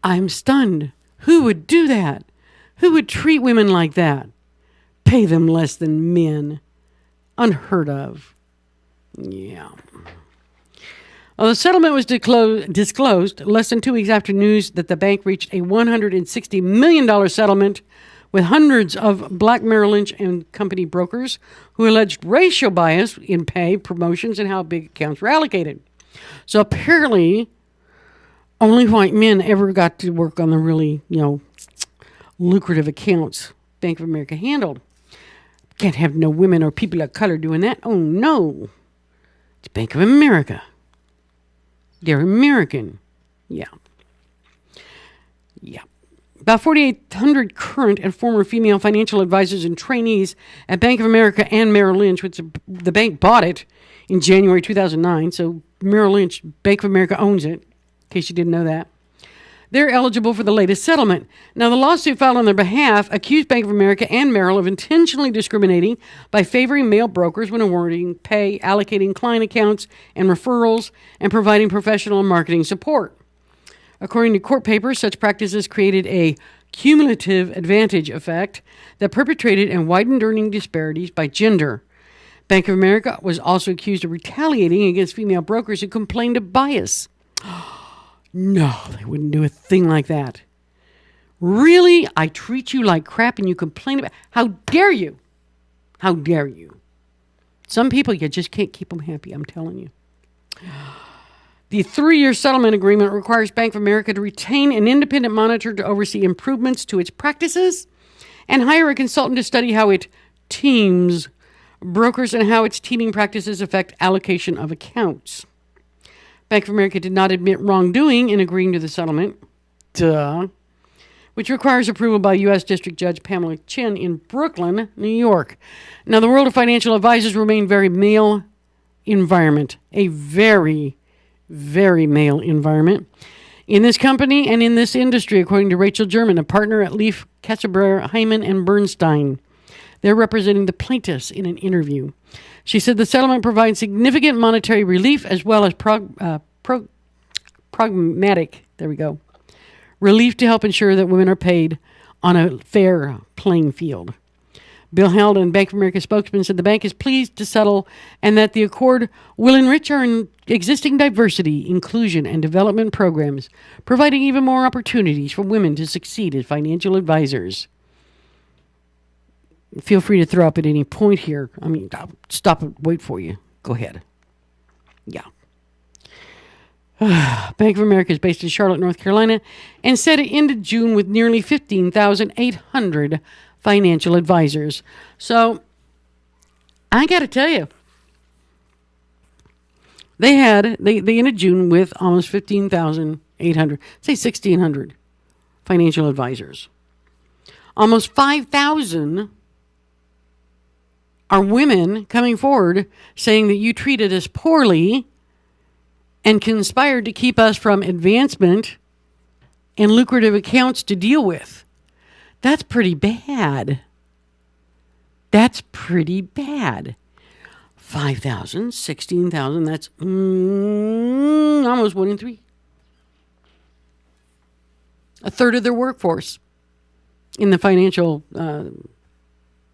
I'm stunned. Who would do that? Who would treat women like that? Pay them less than men. Unheard of. Yeah. Well, the settlement was disclosed less than 2 weeks after news that the bank reached a $160 million settlement with hundreds of black Merrill Lynch and Company brokers who alleged racial bias in pay, promotions, and how big accounts were allocated. So apparently, only white men ever got to work on the really, lucrative accounts Bank of America handled. Can't have no women or people of color doing that. Oh, no. It's Bank of America. They're American. Yeah. About 4,800 current and former female financial advisors and trainees at Bank of America and Merrill Lynch, which the bank bought it in January 2009. So Merrill Lynch, Bank of America owns it, in case you didn't know that. They're eligible for the latest settlement. Now, the lawsuit filed on their behalf accused Bank of America and Merrill of intentionally discriminating by favoring male brokers when awarding pay, allocating client accounts and referrals, and providing professional and marketing support. According to court papers, such practices created a cumulative advantage effect that perpetrated and widened earning disparities by gender. Bank of America was also accused of retaliating against female brokers who complained of bias. No, they wouldn't do a thing like that. Really? I treat you like crap and you complain about... How dare you? How dare you? Some people, you just can't keep them happy, I'm telling you. The 3-year settlement agreement requires Bank of America to retain an independent monitor to oversee improvements to its practices and hire a consultant to study how it teams brokers and how its teaming practices affect allocation of accounts. Bank of America did not admit wrongdoing in agreeing to the settlement, which requires approval by U.S. District Judge Pamela Chin in Brooklyn, New York. Now, the world of financial advisors remain very male environment, a very, very male environment. In this company and in this industry, according to Rachel German, a partner at Leaf, Kasseber, Hyman, and Bernstein. They're representing the plaintiffs in an interview. She said the settlement provides significant monetary relief as well as pragmatic, relief to help ensure that women are paid on a fair playing field. Bill Held, Bank of America spokesman, said the bank is pleased to settle and that the accord will enrich our existing diversity, inclusion, and development programs, providing even more opportunities for women to succeed as financial advisors. Feel free to throw up at any point here. I'll stop and wait for you. Go ahead. Yeah. Bank of America is based in Charlotte, North Carolina, and said it ended June with nearly 15,800 financial advisors. So, I got to tell you, they ended June with almost 15,800, say 1,600 financial advisors. Almost 5,000 are women coming forward saying that you treated us poorly and conspired to keep us from advancement and lucrative accounts to deal with. That's pretty bad. That's pretty bad. 5,000, 16,000, that's almost 1 in 3. A third of their workforce in the financial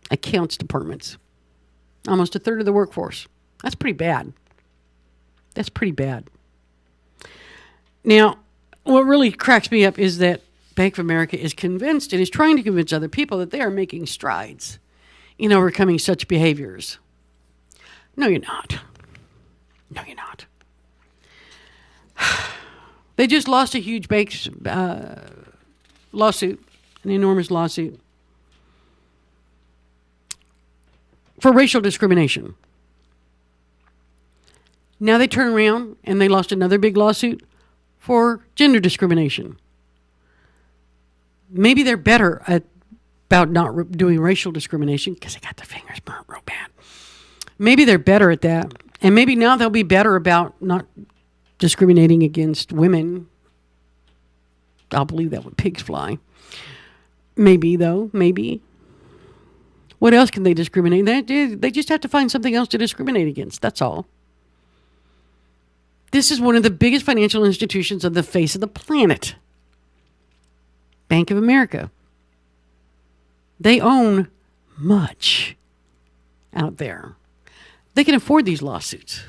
accounts departments. Almost a third of the workforce. That's pretty bad. That's pretty bad. Now, what really cracks me up is that Bank of America is convinced and is trying to convince other people that they are making strides in overcoming such behaviors. No, you're not. No, you're not. They just lost a huge bank lawsuit, an enormous lawsuit, for racial discrimination. Now they turn around and they lost another big lawsuit for gender discrimination. Maybe they're better about not doing racial discrimination because they got their fingers burnt real bad. Maybe they're better at that. And maybe now they'll be better about not discriminating against women. I'll believe that when pigs fly. Maybe, though. Maybe. What else can they discriminate? They just have to find something else to discriminate against. That's all. This is one of the biggest financial institutions on the face of the planet. Bank of America. They own much out there. They can afford these lawsuits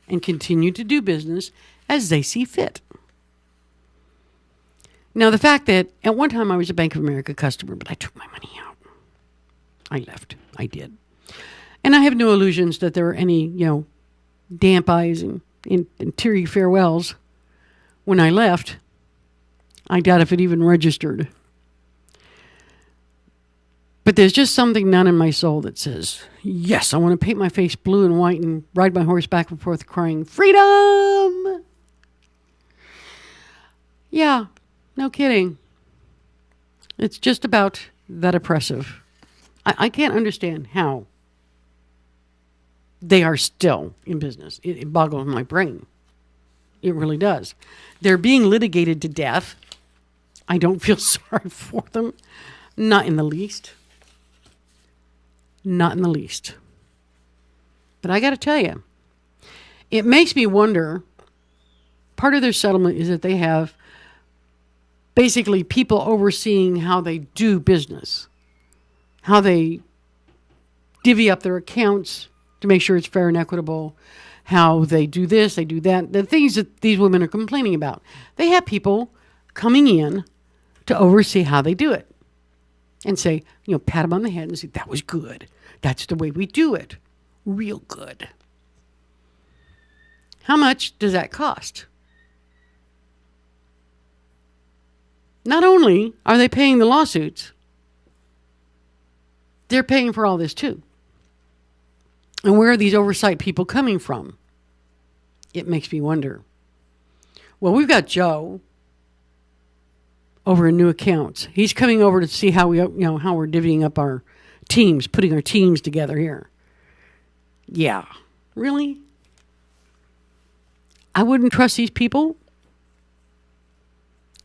and continue to do business as they see fit. Now, the fact that at one time I was a Bank of America customer, but I took my money out. I left. I did. And I have no illusions that there were any, damp eyes and teary farewells when I left. I doubt if it even registered. But there's just something down in my soul that says, yes, I want to paint my face blue and white and ride my horse back and forth crying, freedom! Yeah, no kidding. It's just about that oppressive. I can't understand how they are still in business. It boggles my brain. It really does. They're being litigated to death. I don't feel sorry for them. Not in the least. Not in the least. But I got to tell you, it makes me wonder, part of their settlement is that they have basically people overseeing how they do business, how they divvy up their accounts to make sure it's fair and equitable, how they do this, they do that, the things that these women are complaining about. They have people coming in to oversee how they do it and say, pat them on the head and say, that was good. That's the way we do it. Real good. How much does that cost? Not only are they paying the lawsuits, they're paying for all this too. And where are these oversight people coming from? It makes me wonder. Well, we've got Joe over in new accounts. He's coming over to see how how we're divvying up our teams, putting our teams together here. Yeah. Really? I wouldn't trust these people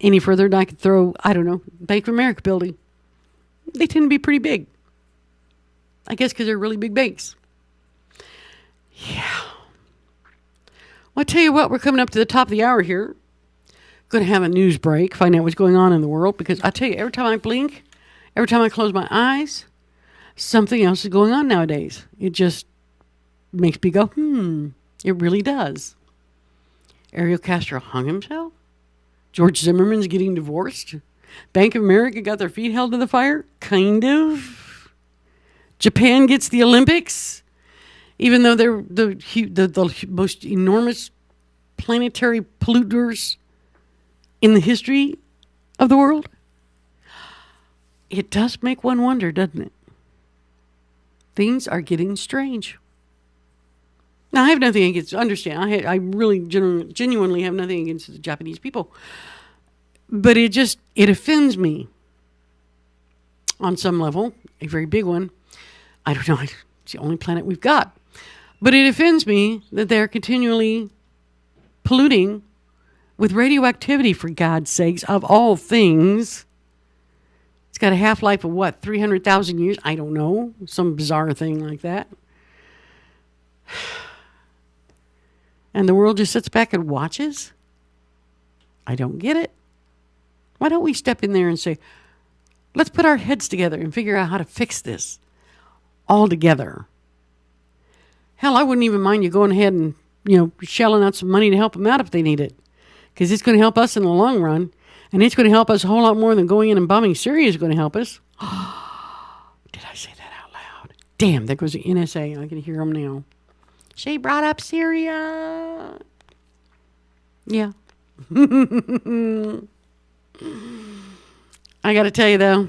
any further than I could throw, Bank of America building. They tend to be pretty big. I guess because they're really big banks. Yeah. Well, I tell you what, we're coming up to the top of the hour here. Going to have a news break, find out what's going on in the world, because I tell you, every time I blink, every time I close my eyes, something else is going on nowadays. It just makes me go, it really does. Ariel Castro hung himself? George Zimmerman's getting divorced? Bank of America got their feet held to the fire? Kind of. Japan gets the Olympics? Even though they're the most enormous planetary polluters in the history of the world? It does make one wonder, doesn't it? Things are getting strange. Now, I have nothing against, understand, I really genuinely have nothing against the Japanese people. But it offends me on some level, a very big one. I don't know, it's the only planet we've got. But it offends me that they're continually polluting with radioactivity, for God's sakes, of all things. It's got a half-life of 300,000 years? I don't know. Some bizarre thing like that. And the world just sits back and watches? I don't get it. Why don't we step in there and say, let's put our heads together and figure out how to fix this all together? Hell, I wouldn't even mind you going ahead and, shelling out some money to help them out if they need it. Because it's going to help us in the long run. And it's going to help us a whole lot more than going in and bombing Syria is going to help us. Did I say that out loud? Damn, there goes the NSA. I can hear them now. She brought up Syria. Yeah. I got to tell you, though,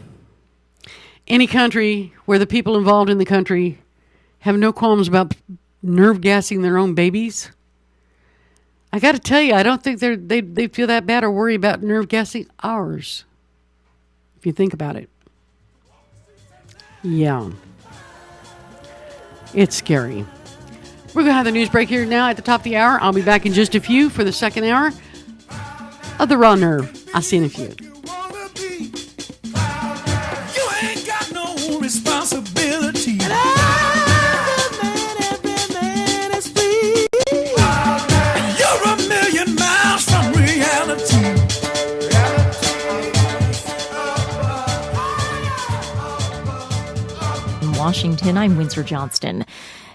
any country where the people involved in the country have no qualms about nerve gassing their own babies, I got to tell you, I don't think they feel that bad or worry about nerve gassing ours. If you think about it. Yeah. It's scary. We're going to have the news break here now at the top of the hour. I'll be back in just a few for the second hour of The Raw Nerve. I'll see you in a few.
You ain't got no responsibility.
Washington, I'm Windsor Johnston.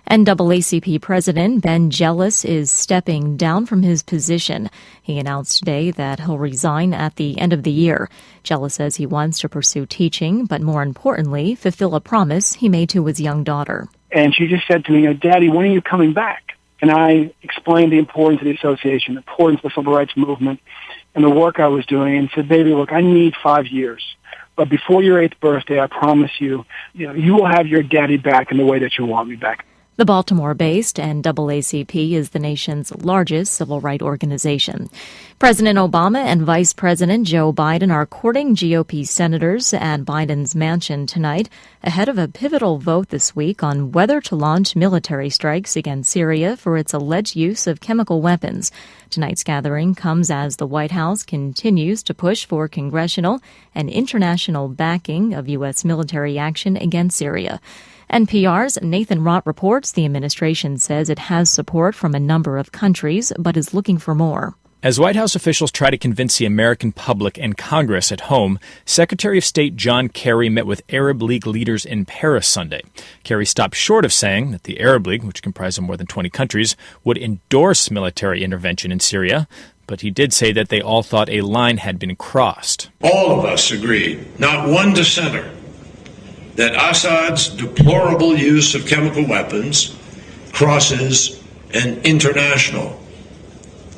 NAACP President Ben Jealous is stepping down from his position. He announced today that he'll resign at the end of the year. Jealous says he wants to pursue teaching, but more importantly, fulfill a promise he made to his young daughter.
And she just said to me, Daddy, when are you coming back? And I explained the importance of the association, the importance of the civil rights movement, and the work I was doing, and said, baby, look, I need 5 years. But before your 8th birthday, I promise you, you will have your daddy back in the way that you want me back.
The Baltimore-based NAACP is the nation's largest civil rights organization. President Obama and Vice President Joe Biden are courting GOP senators at Biden's mansion tonight ahead of a pivotal vote this week on whether to launch military strikes against Syria for its alleged use of chemical weapons. Tonight's gathering comes as the White House continues to push for congressional and international backing of U.S. military action against Syria. NPR's Nathan Rott reports the administration says it has support from a number of countries, but is looking for more.
As White House officials try to convince the American public and Congress at home, Secretary of State John Kerry met with Arab League leaders in Paris Sunday. Kerry stopped short of saying that the Arab League, which comprises more than 20 countries, would endorse military intervention in Syria, but he did say that they all thought a line had been crossed.
All of us agreed, not one dissenter, that Assad's deplorable use of chemical weapons crosses an international,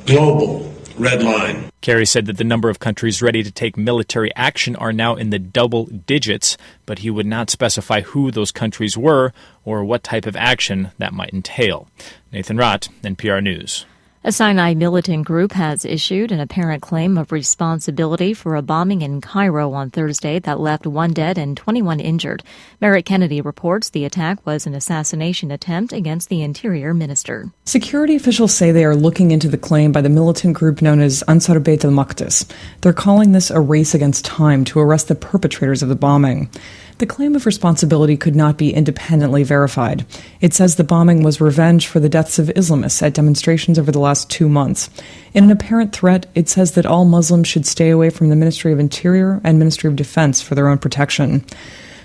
global red line.
Kerry said that the number of countries ready to take military action are now in the double digits, but he would not specify who those countries were or what type of action that might entail. Nathan Rott, NPR News.
A Sinai militant group has issued an apparent claim of responsibility for a bombing in Cairo on Thursday that left 1 dead and 21 injured. Merritt Kennedy reports the attack was an assassination attempt against the Interior Minister.
Security officials say they are looking into the claim by the militant group known as Ansar Beit al-Maqdis. They're calling this a race against time to arrest the perpetrators of the bombing. The claim of responsibility could not be independently verified. It says the bombing was revenge for the deaths of Islamists at demonstrations over the last 2 months. In an apparent threat, it says that all Muslims should stay away from the Ministry of Interior and Ministry of Defense for their own protection.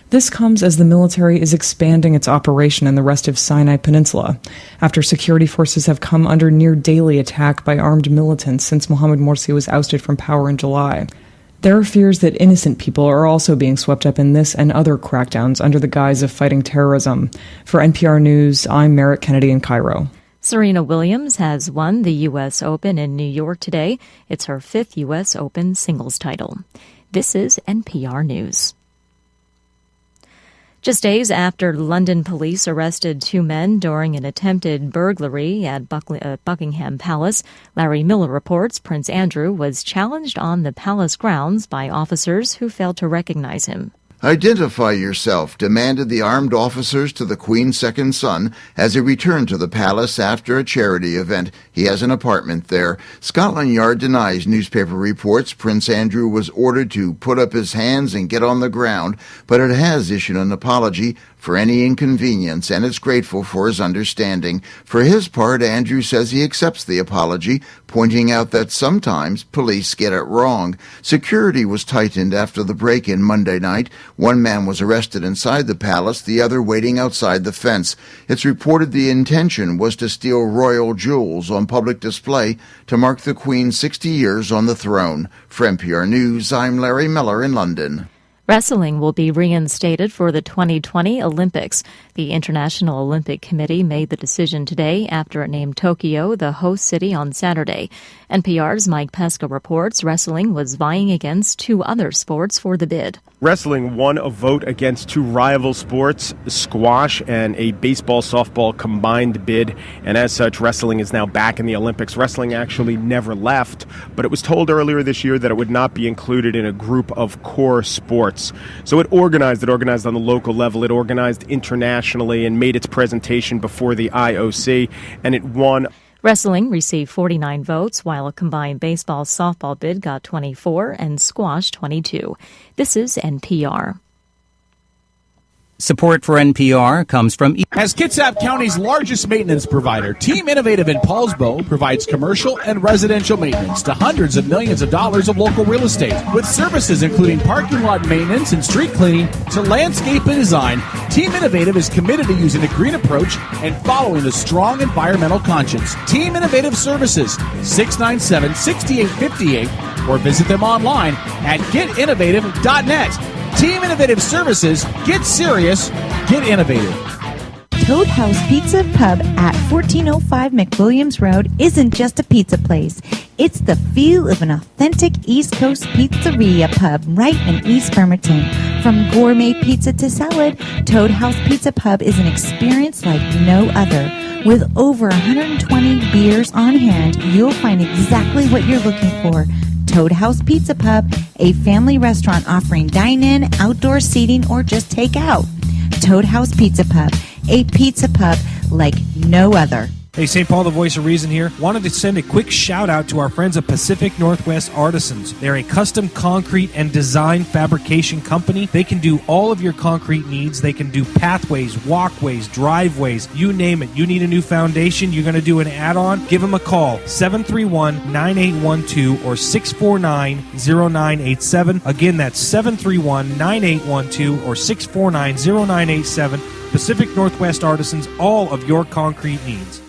This comes as the military is expanding its operation in the rest of Sinai Peninsula, after security forces have come under near daily attack by armed militants since Mohamed Morsi was ousted from power in July. There are fears that innocent people are also being swept up in this and other crackdowns under the guise of fighting terrorism. For NPR News, I'm Merritt Kennedy in Cairo.
Serena Williams has won the U.S. Open in New York today. It's her 5th U.S. Open singles title. This is NPR News. Just days after London police arrested 2 men during an attempted burglary at Buckingham Palace, Larry Miller reports Prince Andrew was challenged on the palace grounds by officers who failed to recognize him.
Identify yourself, demanded the armed officers to the Queen's second son as he returned to the palace after a charity event. He has an apartment there. Scotland Yard denies newspaper reports Prince Andrew was ordered to put up his hands and get on the ground, but it has issued an apology for any inconvenience and is grateful for his understanding. For his part, Andrew says he accepts the apology, pointing out that sometimes police get it wrong. Security was tightened after the break-in Monday night One man was arrested inside the palace, the other waiting outside the fence. It's reported the intention was to steal royal jewels on public display to mark the Queen's 60 years on the throne. For NPR News, I'm Larry Miller in London.
Wrestling will be reinstated for the 2020 Olympics. The International Olympic Committee made the decision today after it named Tokyo the host city on Saturday. NPR's Mike Pesca reports wrestling was vying against two other sports for the bid.
Wrestling won a vote against two rival sports, squash and a baseball-softball combined bid, and as such, wrestling is now back in the Olympics. Wrestling actually never left, but it was told earlier this year that it would not be included in a group of core sports. So it organized on the local level, it organized internationally, and made its presentation before the IOC, and it won.
Wrestling received 49 votes, while a combined baseball-softball bid got 24 and squash 22. This is NPR.
Support for NPR comes from...
As Kitsap County's largest maintenance provider, Team Innovative in Paulsbo provides commercial and residential maintenance to hundreds of millions of dollars of local real estate. With services including parking lot maintenance and street cleaning to landscape and design, Team Innovative is committed to using a green approach and following a strong environmental conscience. Team Innovative Services, 697-6858, or visit them online at getinnovative.net. Team Innovative Services. Get serious. Get innovative.
Toad House Pizza Pub at 1405 McWilliams Road isn't just a pizza place. It's the feel of an authentic East Coast pizzeria pub right in East Bremerton. From gourmet pizza to salad, Toad House Pizza Pub is an experience like no other. With over 120 beers on hand, you'll find exactly what you're looking for. Toad House Pizza Pub, a family restaurant offering dine-in, outdoor seating, or just take-out. Toad House Pizza Pub, a pizza pub like no other.
Hey, St. Paul, the voice of reason here. Wanted to send a quick shout out to our friends at Pacific Northwest Artisans. They're a custom concrete and design fabrication company. They can do all of your concrete needs. They can do pathways, walkways, driveways, you name it. You need a new foundation, you're going to do an add-on, give them a call, 731-9812 or 649-0987. Again, that's 731-9812 or 649-0987. Pacific Northwest Artisans, all of your concrete needs.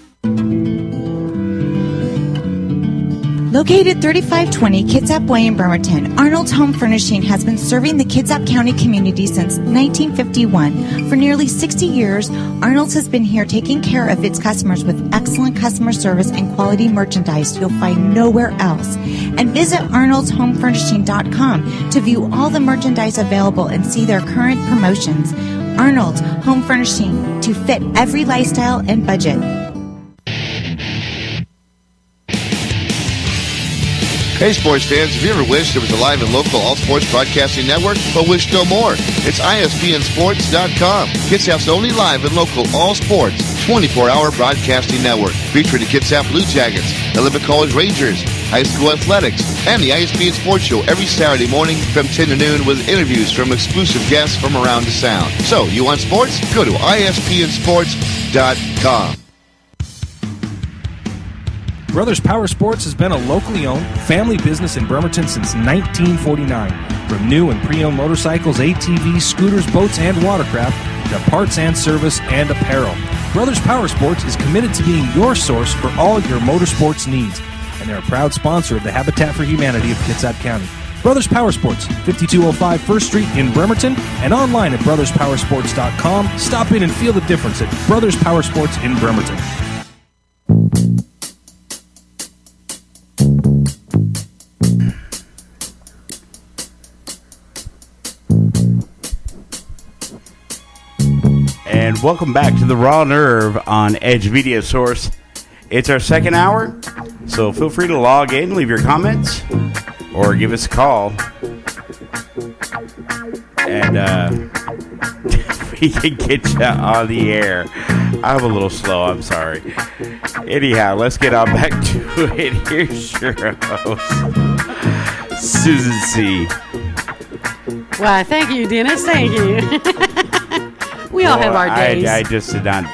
Located 3520 Kitsap Way in Bremerton, Arnold's Home Furnishing has been serving the Kitsap County community since 1951. For nearly 60 years, Arnold's has been here taking care of its customers with excellent customer service and quality merchandise you'll find nowhere else. And visit arnoldshomefurnishing.com to view all the merchandise available and see their current promotions. Arnold's Home Furnishing, to fit every lifestyle and budget.
Hey, sports fans, have you ever wished there was a live and local all-sports broadcasting network, but wished no more? It's ISBNsports.com. Kitsap's only live and local all-sports 24-hour broadcasting network, featuring the Kitsap Blue Jackets, Olympic College Rangers, high school athletics, and the ISBN Sports Show every Saturday morning from 10 to noon with interviews from exclusive guests from around the Sound. So, you want sports? Go to ISBNsports.com.
Brothers Power Sports has been a locally owned family business in Bremerton since 1949. From new and pre-owned motorcycles, ATVs, scooters, boats, and watercraft to parts and service and apparel. Brothers Power Sports is committed to being your source for all your motorsports needs, and they're a proud sponsor of the Habitat for Humanity of Kitsap County. Brothers Power Sports, 5205 1st Street in Bremerton, and online at brotherspowersports.com. Stop in and feel the difference at Brothers Power Sports in Bremerton.
And welcome back to the Raw Nerve on Edge Media Source. It's our second hour, so feel free to log in, leave your comments, or give us a call. And we can get you on the air. I'm a little slow, I'm sorry. Anyhow, let's get on back to it. Here's your host, Susan C.
Why, thank you, Dennis. Thank you. We all have our days.
I just did not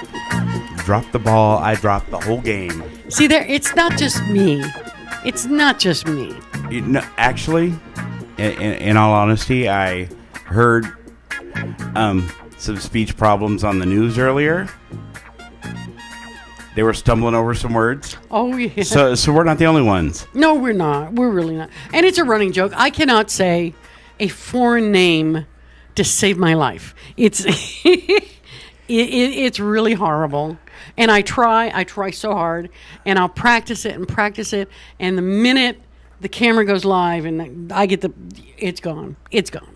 drop the ball. I dropped the whole game.
See, it's not just me. It's not just me.
Actually, in all honesty, I heard some speech problems on the news earlier. They were stumbling over some words.
Oh, yeah.
So we're not the only ones.
No, we're not. We're really not. And it's a running joke. I cannot say a foreign name to save my life. It's it's really horrible. And I try so hard, and I'll practice it, and the minute the camera goes live and I get it's gone. It's gone.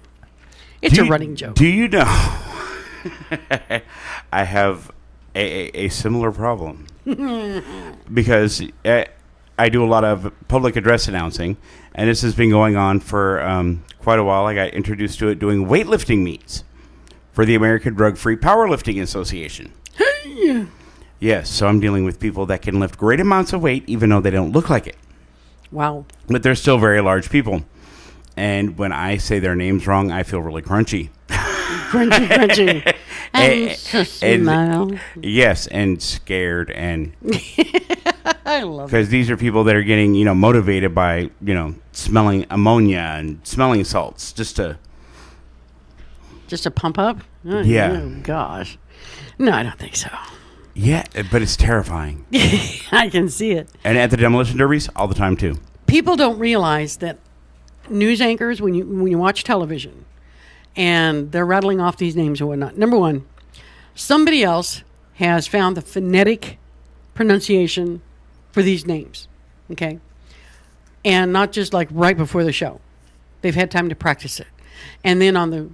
It's a running joke.
Do you know? I have a similar problem because I do a lot of public address announcing, and this has been going on for quite a while. I got introduced to it doing weightlifting meets for the American Drug-Free Powerlifting Association.
Hey.
Yes, so I'm dealing with people that can lift great amounts of weight even though they don't look like it.
Wow.
But they're still very large people. And when I say their names wrong, I feel really crunchy.
Crunchy. And smile.
Yes, and scared. And
I love it.
because these are people that are getting, motivated by, smelling ammonia and smelling salts just to
pump up? Oh,
yeah.
Oh, gosh. No, I don't think so.
Yeah, but it's terrifying.
I can see it.
And at the demolition derbies, all the time, too.
People don't realize that news anchors, when you watch television, and they're rattling off these names and whatnot, number one, somebody else has found the phonetic pronunciation for these names, okay? And not just like right before the show. They've had time to practice it. And then on the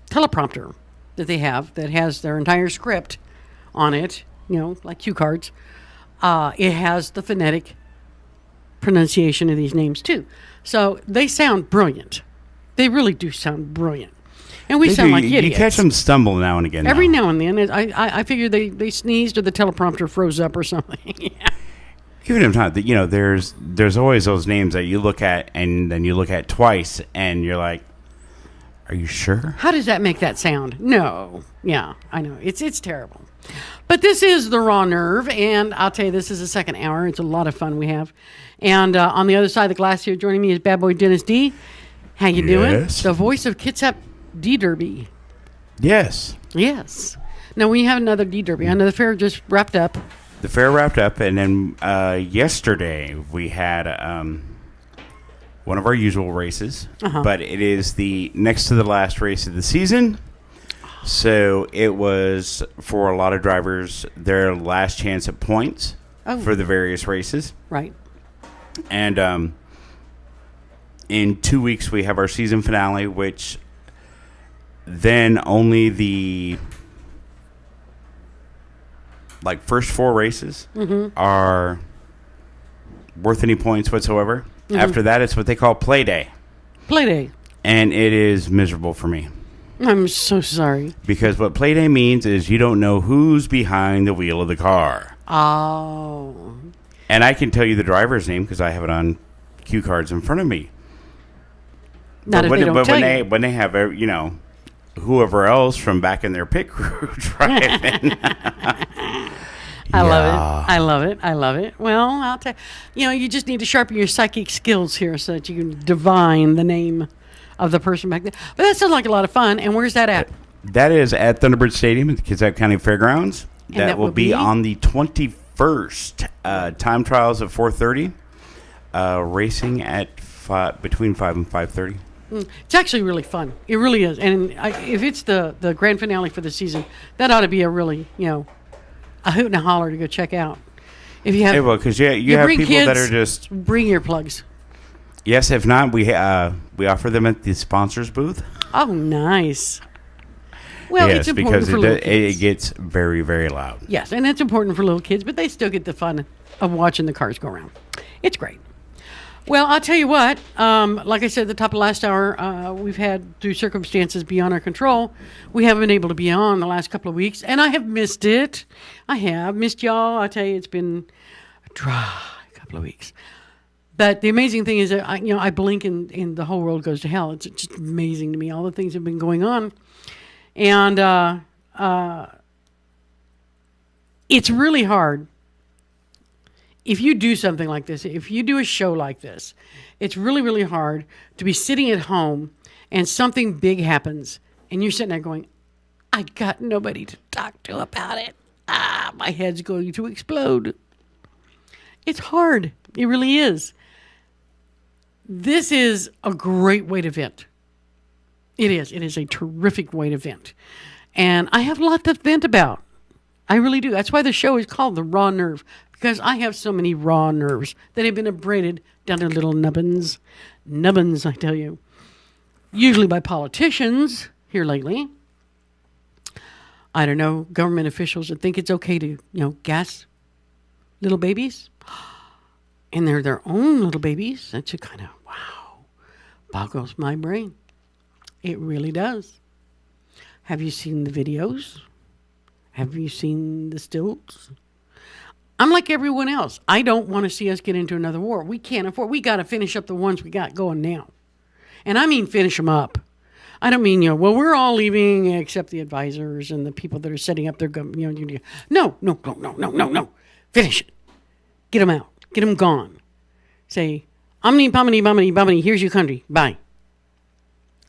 teleprompter that they have that has their entire script on it, like cue cards, it has the phonetic pronunciation of these names too. So they sound brilliant. They really do sound brilliant. And we sound like idiots.
You catch them stumble now and again.
Every now and then. I figure they sneezed or the teleprompter froze up or something. Yeah.
Even if not, there's always those names that you look at and then you look at twice and you're like, are you sure?
How does that make that sound? No. Yeah, I know. It's terrible. But this is the Raw Nerve, and I'll tell you, this is the second hour. It's a lot of fun we have. And on the other side of the glass here, joining me is Bad Boy Dennis D. How you doing? The voice of Kitsap D-Derby.
Yes.
Yes. Now, we have another D-Derby. I know the fair just wrapped up.
The fair wrapped up, and then yesterday we had one of our usual races, but it is the next to the last race of the season. So it was, for a lot of drivers, their last chance at points for the various races.
Right.
And in 2 weeks, we have our season finale, which then only the first four races are worth any points whatsoever. After that, it's what they call play day.
Play day.
And it is miserable for me.
I'm so sorry.
Because what play day means is you don't know who's behind the wheel of the car.
Oh.
And I can tell you the driver's name because I have it on cue cards in front of me.
Not if they don't tell you.
When they have, whoever else from back in their pit crew driving.
I love it. Well, I'll tell you, you just need to sharpen your psychic skills here so that you can divine the name of the person back there. But that sounds like a lot of fun. And where's that at?
That is at Thunderbird Stadium at the Kitsap County Fairgrounds. That will be on the 21st. Time trials at 4:30. Racing at between 5 and 5:30.
It's actually really fun. It really is. And if it's the grand finale for the season, that ought to be a really, a hoot and a holler to go check out. If you have,
because you have people
kids,
that are just
bring earplugs.
Yes, if not, we offer them at the sponsors booth.
Oh, nice. Well,
yes,
it's important
because
for little kids.
It gets very, very loud.
Yes, and it's important for little kids, but they still get the fun of watching the cars go around. It's great. Well, I'll tell you what, like I said at the top of last hour, we've had, through circumstances beyond our control, we haven't been able to be on the last couple of weeks, and I have missed it. I have missed y'all. I tell you, it's been a dry couple of weeks. But the amazing thing is that, I blink and the whole world goes to hell. It's just amazing to me, all the things that have been going on. And it's really hard. If you do something like this, if you do a show like this, it's really, really hard to be sitting at home and something big happens And you're sitting there going, I got nobody to talk to about it. My head's going to explode. It's hard. It really is. This is a great way to vent. It is. It is a terrific way to vent. And I have a lot to vent about. I really do. That's why the show is called The Raw Nerve, because I have so many raw nerves that have been abraded down to little nubbins. Nubbins, I tell you. Usually by politicians here lately. I don't know, government officials that think it's okay to, gas little babies. And they're their own little babies. That's a kind of, wow, boggles my brain. It really does. Have you seen the videos? Have you seen the stills? I'm like everyone else. I don't want to see us get into another war. We can't afford. We got to finish up the ones we got going now. And I mean finish them up. I don't mean, we're all leaving except the advisors and the people that are setting up their government. No. Finish it. Get them out. Get them gone. Say, omni, here's your country. Bye.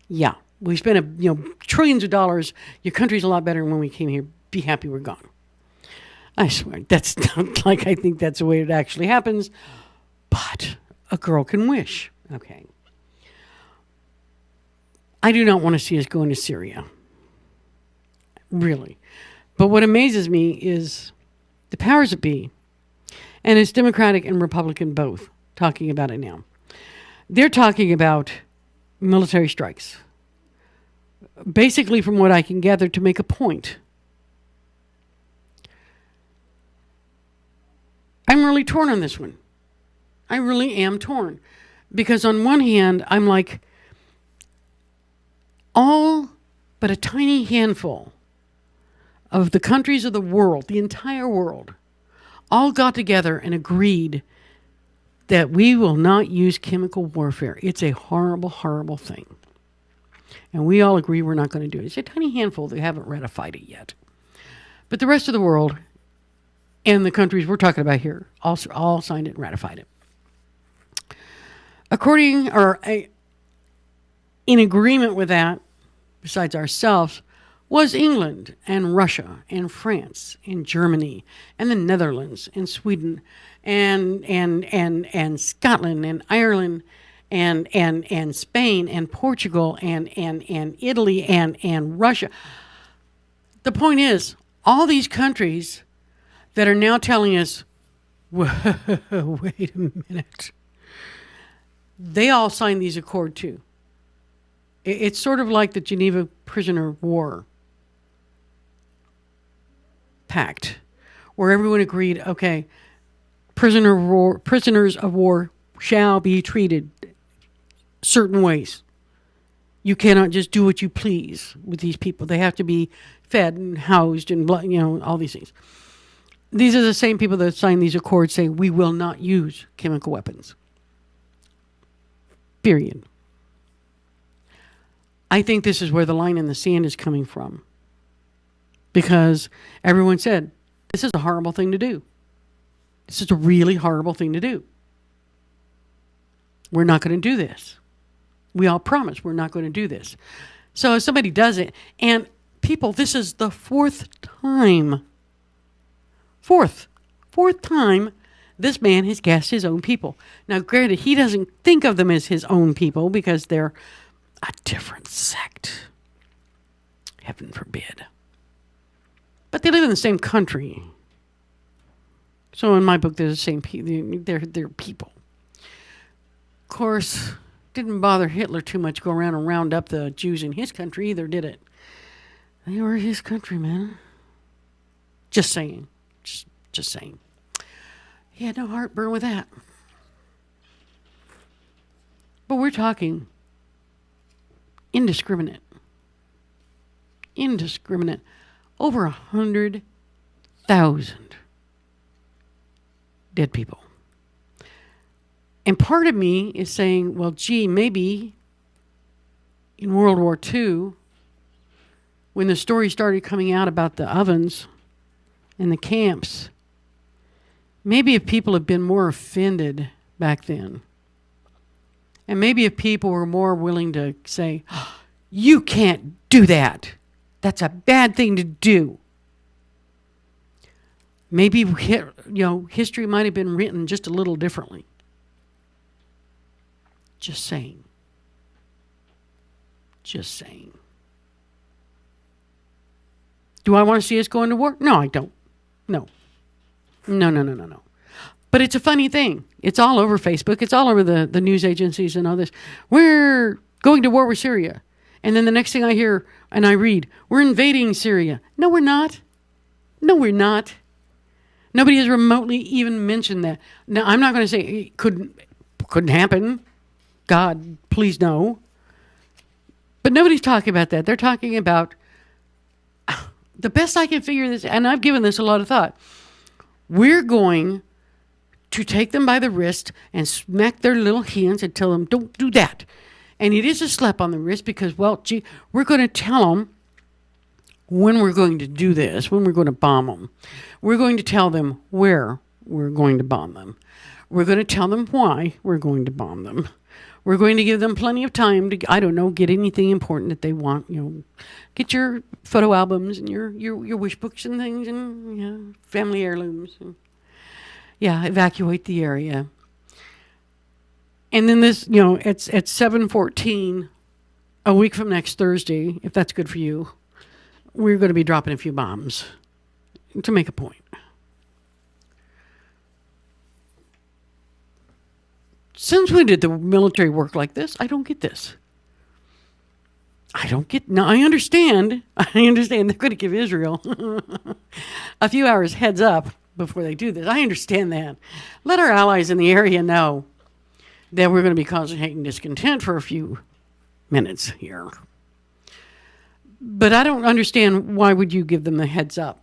Yeah. We spent trillions of dollars. Your country's a lot better than when we came here. Be happy we're gone. I swear, that's not like I think that's the way it actually happens. But a girl can wish. Okay. I do not want to see us go into Syria. Really. But what amazes me is the powers that be, and it's Democratic and Republican both talking about it now. They're talking about military strikes. Basically, from what I can gather, to make a point. I'm really torn on this one. I really am torn. Because on one hand, I'm like, all but a tiny handful of the countries of the world, the entire world, all got together and agreed that we will not use chemical warfare. It's a horrible, horrible thing. And we all agree we're not going to do it. It's a tiny handful that haven't ratified it yet. But the rest of the world and the countries we're talking about here all signed it and ratified it. In agreement with that, besides ourselves, was England and Russia and France and Germany and the Netherlands and Sweden and Scotland and Ireland and Spain and Portugal and Italy and Russia. The point is, all these countries that are now telling us, wait a minute, they all signed these accords too. It's sort of like the Geneva Prisoner of War Pact, where everyone agreed, okay, prisoners of war shall be treated certain ways. You cannot just do what you please with these people. They have to be fed and housed and all these things. These are the same people that signed these accords saying we will not use chemical weapons. Period. I think this is where the line in the sand is coming from. Because everyone said, this is a horrible thing to do. This is a really horrible thing to do. We're not going to do this. We all promise we're not going to do this. So if somebody does it, and people, this is the fourth time this man has gassed his own people. Now, granted, he doesn't think of them as his own people because they're a different sect. Heaven forbid. But they live in the same country. So in my book, they're the same people. They're people. Of course, didn't bother Hitler too much go around and round up the Jews in his country either, did it? They were his countrymen. Just saying. Just saying. He had no heartburn with that. But we're talking indiscriminate. Over 100,000 dead people. And part of me is saying, well, gee, maybe in World War II, when the story started coming out about the ovens and the camps, maybe if people had been more offended back then, and maybe if people were more willing to say, oh, You can't do that. That's a bad thing to do. Maybe, history might have been written just a little differently. Just saying. Just saying. Do I want to see us going to war? No, I don't. No. No. But it's a funny thing. It's all over Facebook. It's all over the news agencies and all this. We're going to war with Syria. And then the next thing I hear and I read, we're invading Syria. No, we're not. No, we're not. Nobody has remotely even mentioned that. Now, I'm not going to say it couldn't happen. God, please no. But nobody's talking about that. They're talking about the best I can figure this, and I've given this a lot of thought. We're going to take them by the wrist and smack their little hands and tell them, don't do that. And it is a slap on the wrist because, we're going to tell them when we're going to do this, when we're going to bomb them. We're going to tell them where we're going to bomb them. We're going to tell them why we're going to bomb them. We're going to give them plenty of time to, get anything important that they want. Get your photo albums and your wish books and things and family heirlooms. And, evacuate the area. And then this, it's at 7:14, a week from next Thursday, if that's good for you, we're going to be dropping a few bombs to make a point. Since when did the military work like this? I don't get this. Now, I understand they're going to give Israel a few hours heads up before they do this. I understand that. Let our allies in the area know that we're going to be causing hate and discontent for a few minutes here. But I don't understand, why would you give them the heads up?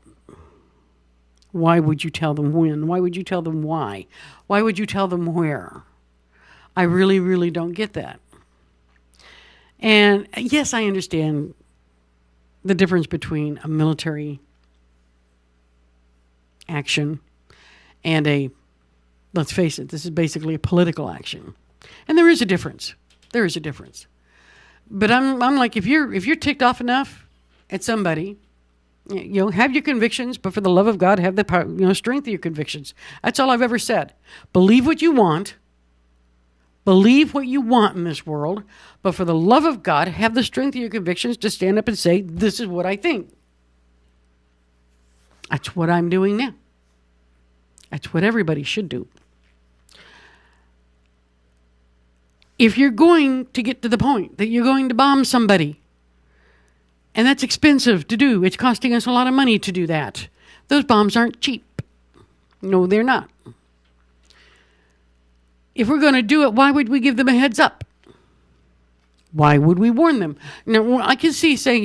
Why would you tell them when? Why would you tell them why? Why would you tell them where? I really, really don't get that. And yes, I understand the difference between a military action and let's face it, this is basically a political action. And there is a difference. There is a difference. But I'm like, if you're ticked off enough at somebody, have your convictions, but for the love of God, have the power, strength of your convictions. That's all I've ever said. Believe what you want. Believe what you want in this world, but for the love of God, have the strength of your convictions to stand up and say, this is what I think. That's what I'm doing now. That's what everybody should do. If you're going to get to the point that you're going to bomb somebody, and that's expensive to do, it's costing us a lot of money to do that. Those bombs aren't cheap. No, they're not. If we're going to do it, why would we give them a heads up? Why would we warn them? Now, I can see saying,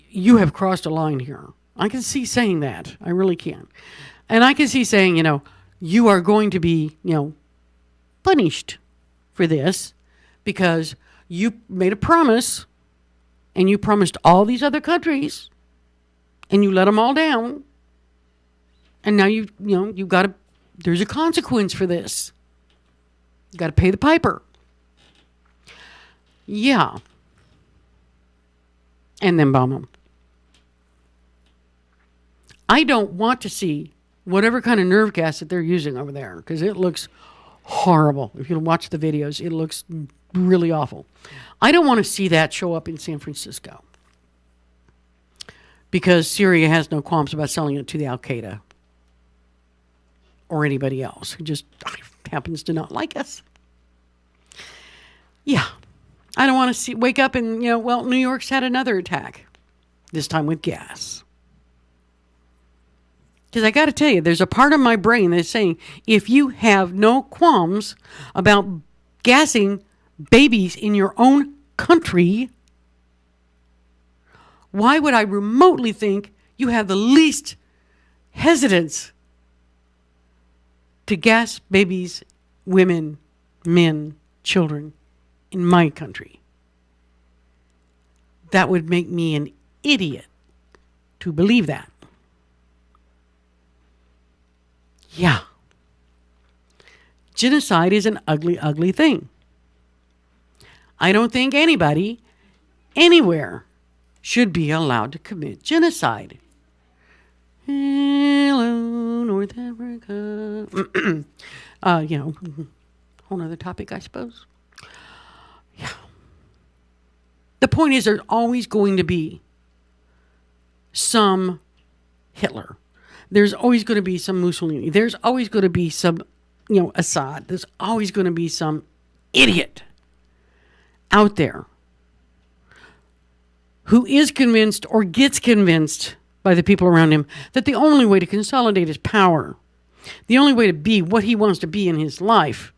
you have crossed a line here. I can see saying that. I really can. And I can see saying, you are going to be, punished for this because you made a promise and you promised all these other countries and you let them all down. And now you've got to, there's a consequence for this. You got to pay the piper. Yeah. And then bomb them. I don't want to see whatever kind of nerve gas that they're using over there because it looks horrible. If you watch the videos, it looks really awful. I don't want to see that show up in San Francisco because Syria has no qualms about selling it to the Al-Qaeda or anybody else who just happens to not like us. Yeah. I don't want to wake up and, New York's had another attack, this time with gas. Because I got to tell you, there's a part of my brain that's saying, if you have no qualms about gassing babies in your own country, why would I remotely think you have the least hesitance to gas babies, women, men, children in my country? That would make me an idiot to believe that. Yeah. Genocide is an ugly, ugly thing. I don't think anybody anywhere should be allowed to commit genocide. Hello, North Africa. Whole nother topic, I suppose. Yeah. The point is, there's always going to be some Hitler. There's always going to be some Mussolini. There's always going to be some, Assad. There's always going to be some idiot out there who is convinced or gets convinced by the people around him that the only way to consolidate his power, the only way to be what he wants to be in his life,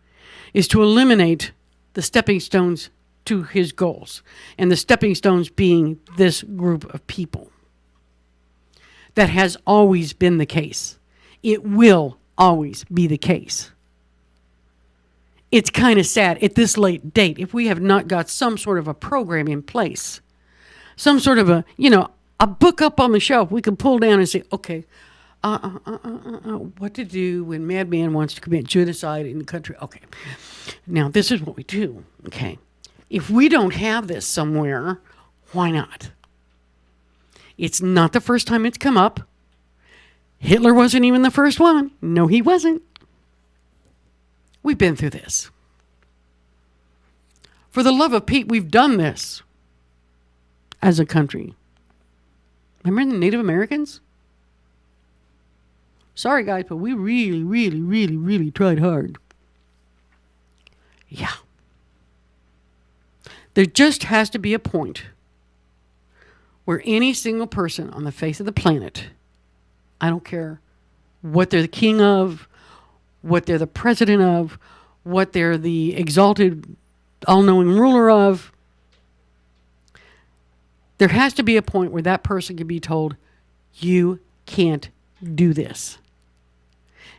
is to eliminate the stepping stones to his goals. And the stepping stones being this group of people. That has always been the case. It will always be the case. It's kind of sad at this late date if we have not got some sort of a program in place. Some sort of a book up on the shelf we can pull down and say, okay, what to do when madman wants to commit genocide in the country. Okay, now this is what we do. Okay, if we don't have this somewhere, why not? It's not the first time it's come up. Hitler wasn't even the first one. No, he wasn't. We've been through this. For the love of Pete, we've done this as a country. Remember the Native Americans? Sorry, guys, but we really, really, really, really tried hard. Yeah. There just has to be a point where any single person on the face of the planet, I don't care what they're the king of, what they're the president of, what they're the exalted, all-knowing ruler of, there has to be a point where that person can be told, you can't do this.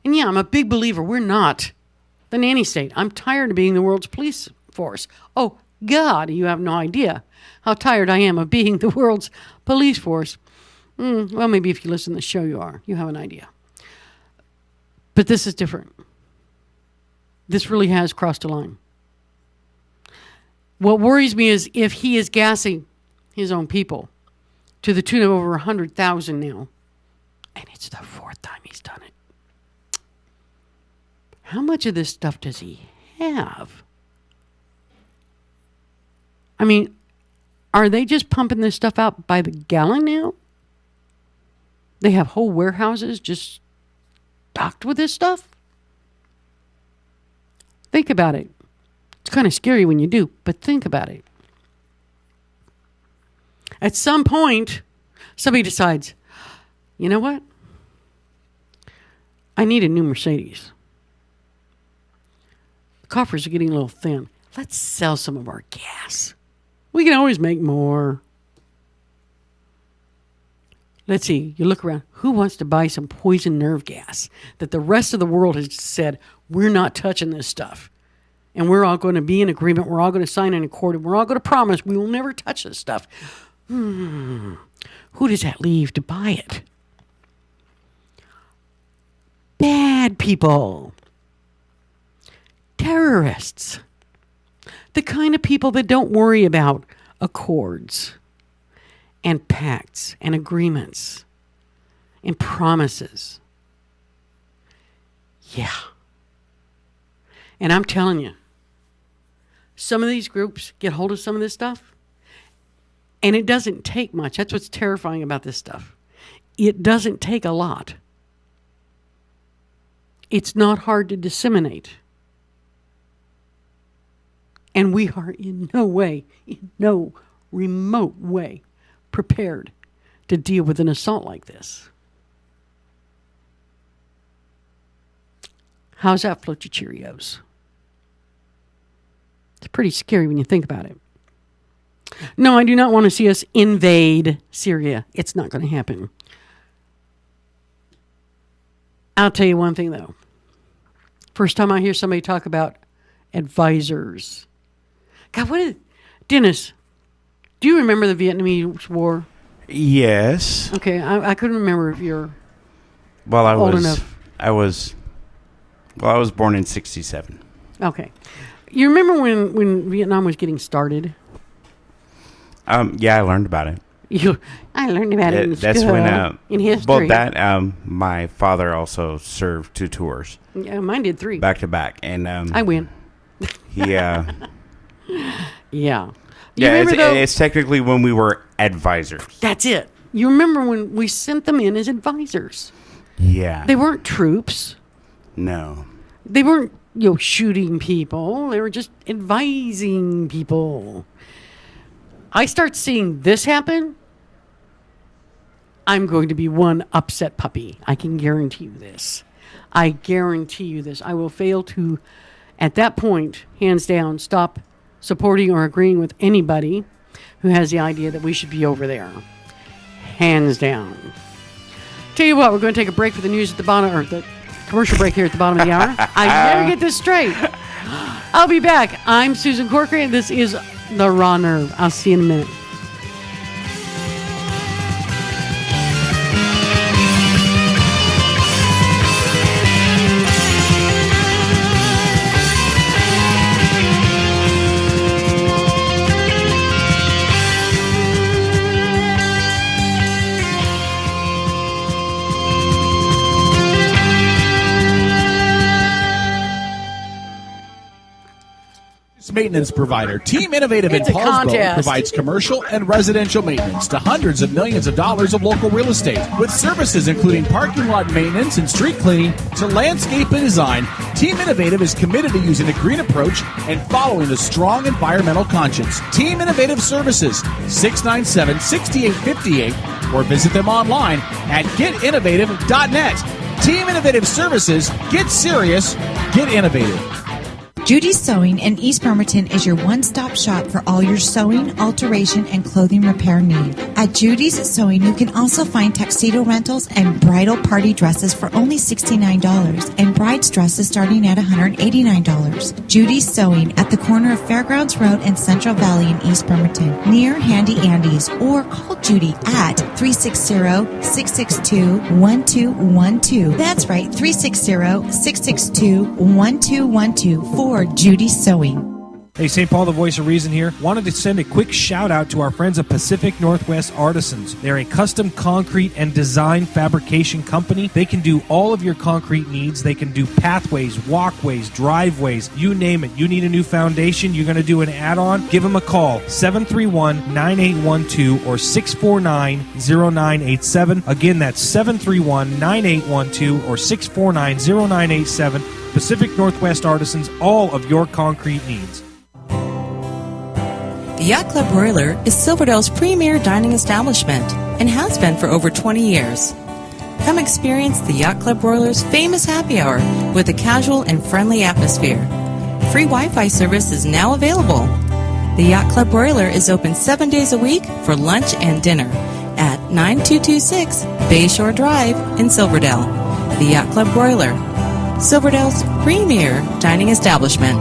And yeah, I'm a big believer. We're not the nanny state. I'm tired of being the world's police force. Oh, God, you have no idea how tired I am of being the world's police force. Well, maybe if you listen to the show, you have an idea. But this is different. This really has crossed a line. What worries me is if he is gassing his own people to the tune of over 100,000 now, and it's the fourth time he's done it. How much of this stuff does he have? I mean, are they just pumping this stuff out by the gallon now? They have whole warehouses just stocked with this stuff? Think about it. It's kind of scary when you do, but think about it. At some point, somebody decides, you know what? I need a new Mercedes. The coffers are getting a little thin. Let's sell some of our gas. We can always make more. Let's see. You look around. Who wants to buy some poison nerve gas that the rest of the world has said, we're not touching this stuff. And we're all going to be in agreement. We're all going to sign an accord. And we're all going to promise we will never touch this stuff. Who does that leave to buy it? Bad people. Terrorists. The kind of people that don't worry about accords and pacts and agreements and promises. Yeah. And I'm telling you, some of these groups get hold of some of this stuff, and it doesn't take much. That's what's terrifying about this stuff. It doesn't take a lot. It's not hard to disseminate. And we are in no remote way prepared to deal with an assault like this. How's that float your Cheerios? It's pretty scary when you think about it. No, I do not want to see us invade Syria. It's not going to happen. I'll tell you one thing, though. First time I hear somebody talk about advisors. God, Dennis, do you remember the Vietnamese War?
Yes.
Okay, I couldn't remember if you're
Well,
old enough.
I was born in 1967.
Okay. You remember when Vietnam was getting started?
Yeah, I learned about it.
I learned about it in
That's
school,
when
in history.
Well, that my father also served 2 tours.
Yeah, mine did 3.
Back to back, and
I win.
He
Yeah.
Yeah,
remember
it's technically when we were advisors.
That's it. You remember when we sent them in as advisors?
Yeah.
They weren't troops.
No.
They weren't, shooting people. They were just advising people. I start seeing this happen, I'm going to be one upset puppy. I can guarantee you this. I guarantee you this. I will fail to, at that point, hands down, stop supporting or agreeing with anybody who has the idea that we should be over there. Hands down. Tell you what, we're going to take a break for the news at the bottom, or the commercial break here at the bottom of the hour. I never get this straight. I'll be back. I'm Susan Corcoran. This is The Raw Nerve. I'll see you in a minute.
Maintenance provider Team Innovative in
It's a
Paulsboro
contest.
provides commercial and residential maintenance to hundreds of millions of dollars of local real estate, with services including parking lot maintenance and street cleaning to landscape and design. Team Innovative is committed to using a green approach and following a strong environmental conscience. Team Innovative Services, 697-6858, or visit them online at getinnovative.net. Team Innovative Services, get serious, get innovative.
Judy's Sewing in East Bremerton is your one-stop shop for all your sewing, alteration, and clothing repair need. At Judy's Sewing, you can also find tuxedo rentals and bridal party dresses for only $69 and bride's dresses starting at $189. Judy's Sewing at the corner of Fairgrounds Road and Central Valley in East Bremerton, near Handy Andy's, or call Judy at 360-662-1212. That's right, 360-662-1212 for Judy Sewing.
Hey, St. Paul, the voice of reason here. Wanted to send a quick shout out to our friends at Pacific Northwest Artisans. They're a custom concrete and design fabrication company. They can do all of your concrete needs. They can do pathways, walkways, driveways, you name it. You need a new foundation, you're going to do an add-on, give them a call, 731-9812 or 649-0987. Again, that's 731-9812 or 649-0987. Pacific Northwest Artisans, all of your concrete needs.
The Yacht Club Broiler is Silverdale's premier dining establishment and has been for over 20 years. Come experience the Yacht Club Broiler's famous happy hour with a casual and friendly atmosphere. Free Wi-Fi service is now available. The Yacht Club Broiler is open 7 days a week for lunch and dinner at 9226 Bayshore Drive in Silverdale. The Yacht Club Broiler, Silverdale's premier dining establishment.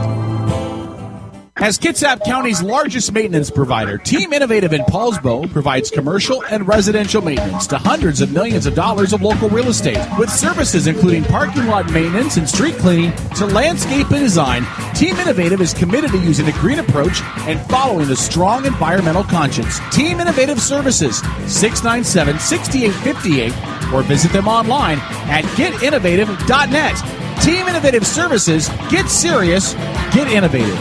As Kitsap County's largest maintenance provider, Team Innovative in Paulsboro provides commercial and residential maintenance to hundreds of millions of dollars of local real estate, with services including parking lot maintenance and street cleaning to landscape and design. Team Innovative is committed to using a green approach and following a strong environmental conscience. Team Innovative Services, 697-6858, or visit them online at getinnovative.net. Team Innovative Services, get serious, get innovative.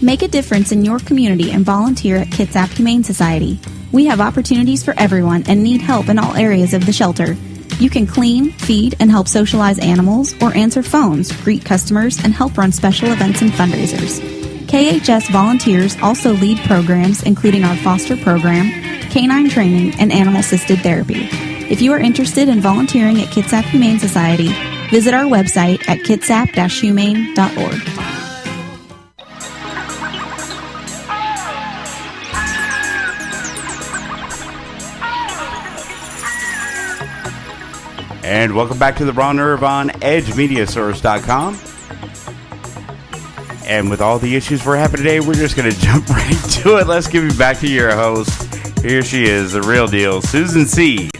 Make a difference in your community and volunteer at Kitsap Humane Society. We have opportunities for everyone and need help in all areas of the shelter. You can clean, feed, and help socialize animals, or answer phones, greet customers, and help run special events and fundraisers. KHS volunteers also lead programs including our foster program, canine training, and animal-assisted therapy. If you are interested in volunteering at Kitsap Humane Society, visit our website at kitsap-humane.org.
And welcome back to the Raw Nerve on EdgeMediaSource.com. And with all the issues we're having today, we're just going to jump right to it. Let's give you back to your host. Here she is, the real deal, Susan C.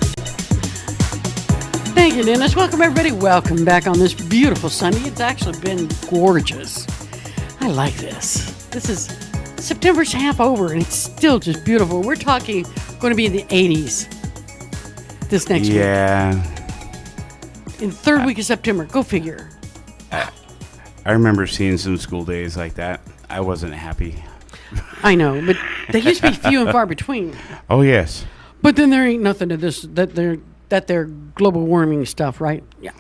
Thank you, Dennis. Welcome, everybody. Welcome back on this beautiful Sunday. It's actually been gorgeous. I like this. This is September's half over, and it's still just beautiful. We're talking going to be in the 80s this next week.
Yeah.
In the third week of September. Go figure.
I remember seeing some school days like that. I wasn't happy.
I know, but they used to be few and far between.
Oh, yes.
But then there ain't nothing to this, that they're global warming stuff, right? Yeah.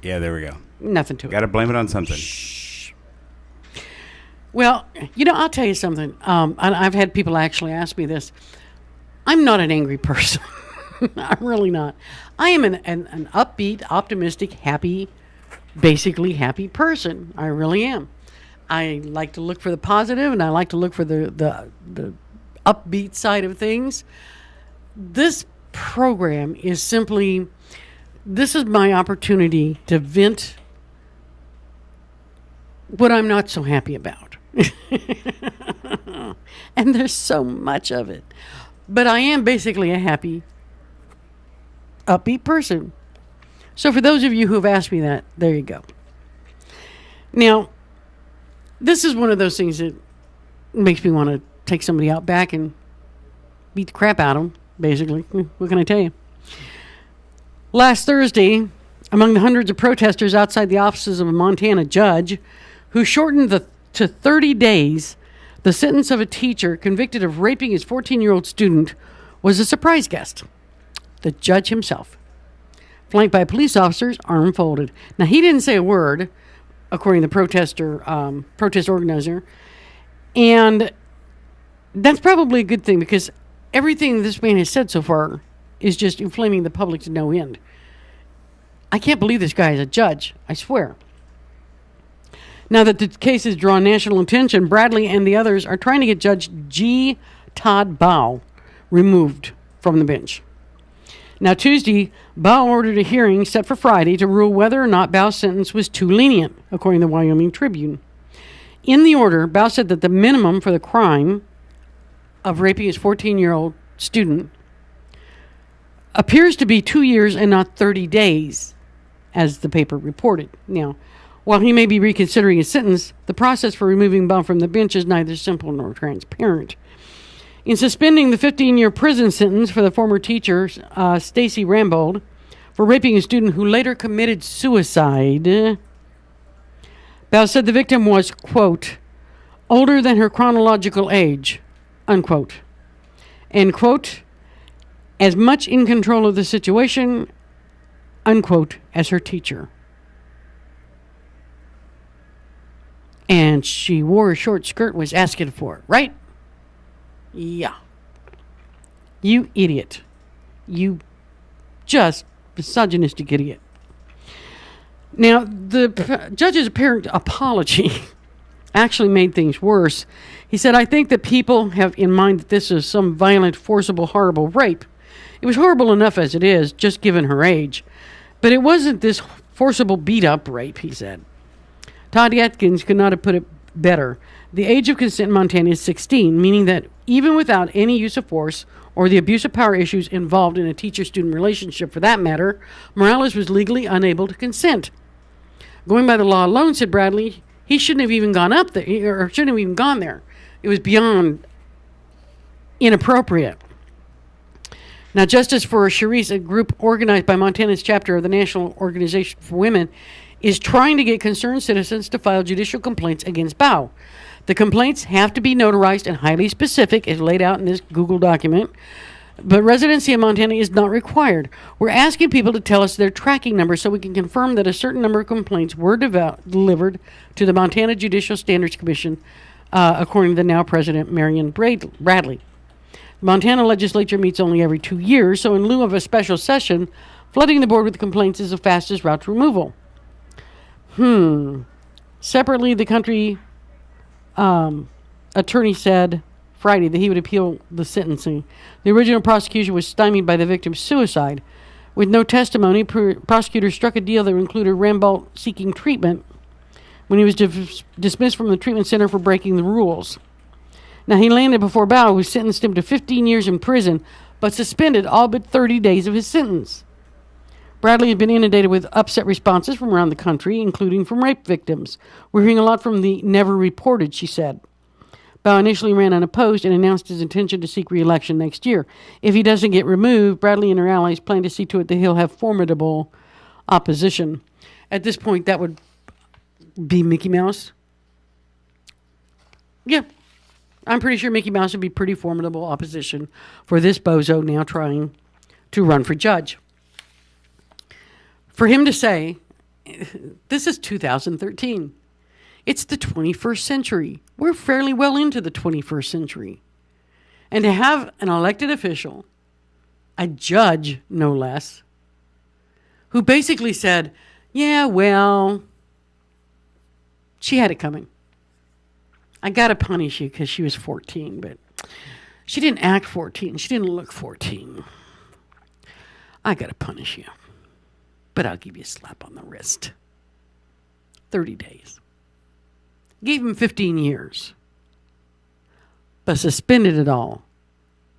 Yeah, there we go.
Nothing to it.
Got to blame it on something.
Well, I'll tell you something. And I've had people actually ask me this. I'm not an angry person. I'm really not. I am an upbeat, optimistic, basically happy person. I really am. I like to look for the positive, and I like to look for the upbeat side of things. This program is simply, this is my opportunity to vent what I'm not so happy about. And there's so much of it. But I am basically a happy, upbeat person. So for those of you who have asked me that, there you go. Now, this is one of those things that makes me want to take somebody out back and beat the crap out of them, basically. What can I tell you? Last Thursday, among the hundreds of protesters outside the offices of a Montana judge who shortened to 30 days the sentence of a teacher convicted of raping his 14-year-old student, was a surprise guest, the judge himself, flanked by police officers, arm folded. Now, he didn't say a word, according to the protest organizer, and that's probably a good thing, because everything this man has said so far is just inflaming the public to no end. I can't believe this guy is a judge, I swear. Now that the case has drawn national attention, Bradley and the others are trying to get Judge G. Todd Bowe removed from the bench. Now, Tuesday, Bowe ordered a hearing set for Friday to rule whether or not Bowe's sentence was too lenient, according to the Wyoming Tribune. In the order, Bowe said that the minimum for the crime of raping his 14-year-old student appears to be 2 years and not 30 days, as the paper reported. Now, while he may be reconsidering his sentence, the process for removing Bowe from the bench is neither simple nor transparent. In suspending the 15-year prison sentence for the former teacher, Stacy Rambold, for raping a student who later committed suicide, Bowe said the victim was, quote, older than her chronological age, unquote, and, quote, as much in control of the situation, unquote, as her teacher. And she wore a short skirt, was asking for it, right? Yeah. You idiot. You just misogynistic idiot. Now, the judge's apparent apology actually made things worse. He said, I think that people have in mind that this is some violent, forcible, horrible rape. It was horrible enough as it is, just given her age. But it wasn't this forcible beat-up rape, he said. Todd Atkins could not have put it better. The age of consent in Montana is 16, meaning that even without any use of force or the abuse of power issues involved in a teacher-student relationship for that matter, Morales was legally unable to consent. Going by the law alone, said Bradley, he shouldn't have even gone up there, or shouldn't have even gone there. It was beyond inappropriate. Now, Justice for Charisse, a group organized by Montana's chapter of the National Organization for Women, is trying to get concerned citizens to file judicial complaints against Bowe. The complaints have to be notarized and highly specific, as laid out in this Google document, but residency in Montana is not required. We're asking people to tell us their tracking number so we can confirm that a certain number of complaints were delivered to the Montana Judicial Standards Commission, according to the now President Marion Bradley. The Montana legislature meets only every 2 years, so in lieu of a special session, flooding the board with complaints is the fastest route to removal. Separately, the country attorney said Friday that he would appeal the sentencing. The original prosecution was stymied by the victim's suicide. With no testimony, prosecutors struck a deal that included Rambold seeking treatment when he was dismissed from the treatment center for breaking the rules. Now, he landed before Bowe, who sentenced him to 15 years in prison, but suspended all but 30 days of his sentence. Bradley has been inundated with upset responses from around the country, including from rape victims. We're hearing a lot from the never reported, she said. Bao initially ran unopposed and announced his intention to seek re-election next year. If he doesn't get removed, Bradley and her allies plan to see to it that he'll have formidable opposition. At this point, that would be Mickey Mouse. Yeah, I'm pretty sure Mickey Mouse would be pretty formidable opposition for this bozo now trying to run for judge. For him to say, this is 2013. It's the 21st century. We're fairly well into the 21st century. And to have an elected official, a judge no less, who basically said, yeah, well, she had it coming. I got to punish you because she was 14, but she didn't act 14. She didn't look 14. I got to punish you. But I'll give you a slap on the wrist. 30 days. Gave him 15 years. But suspended it all.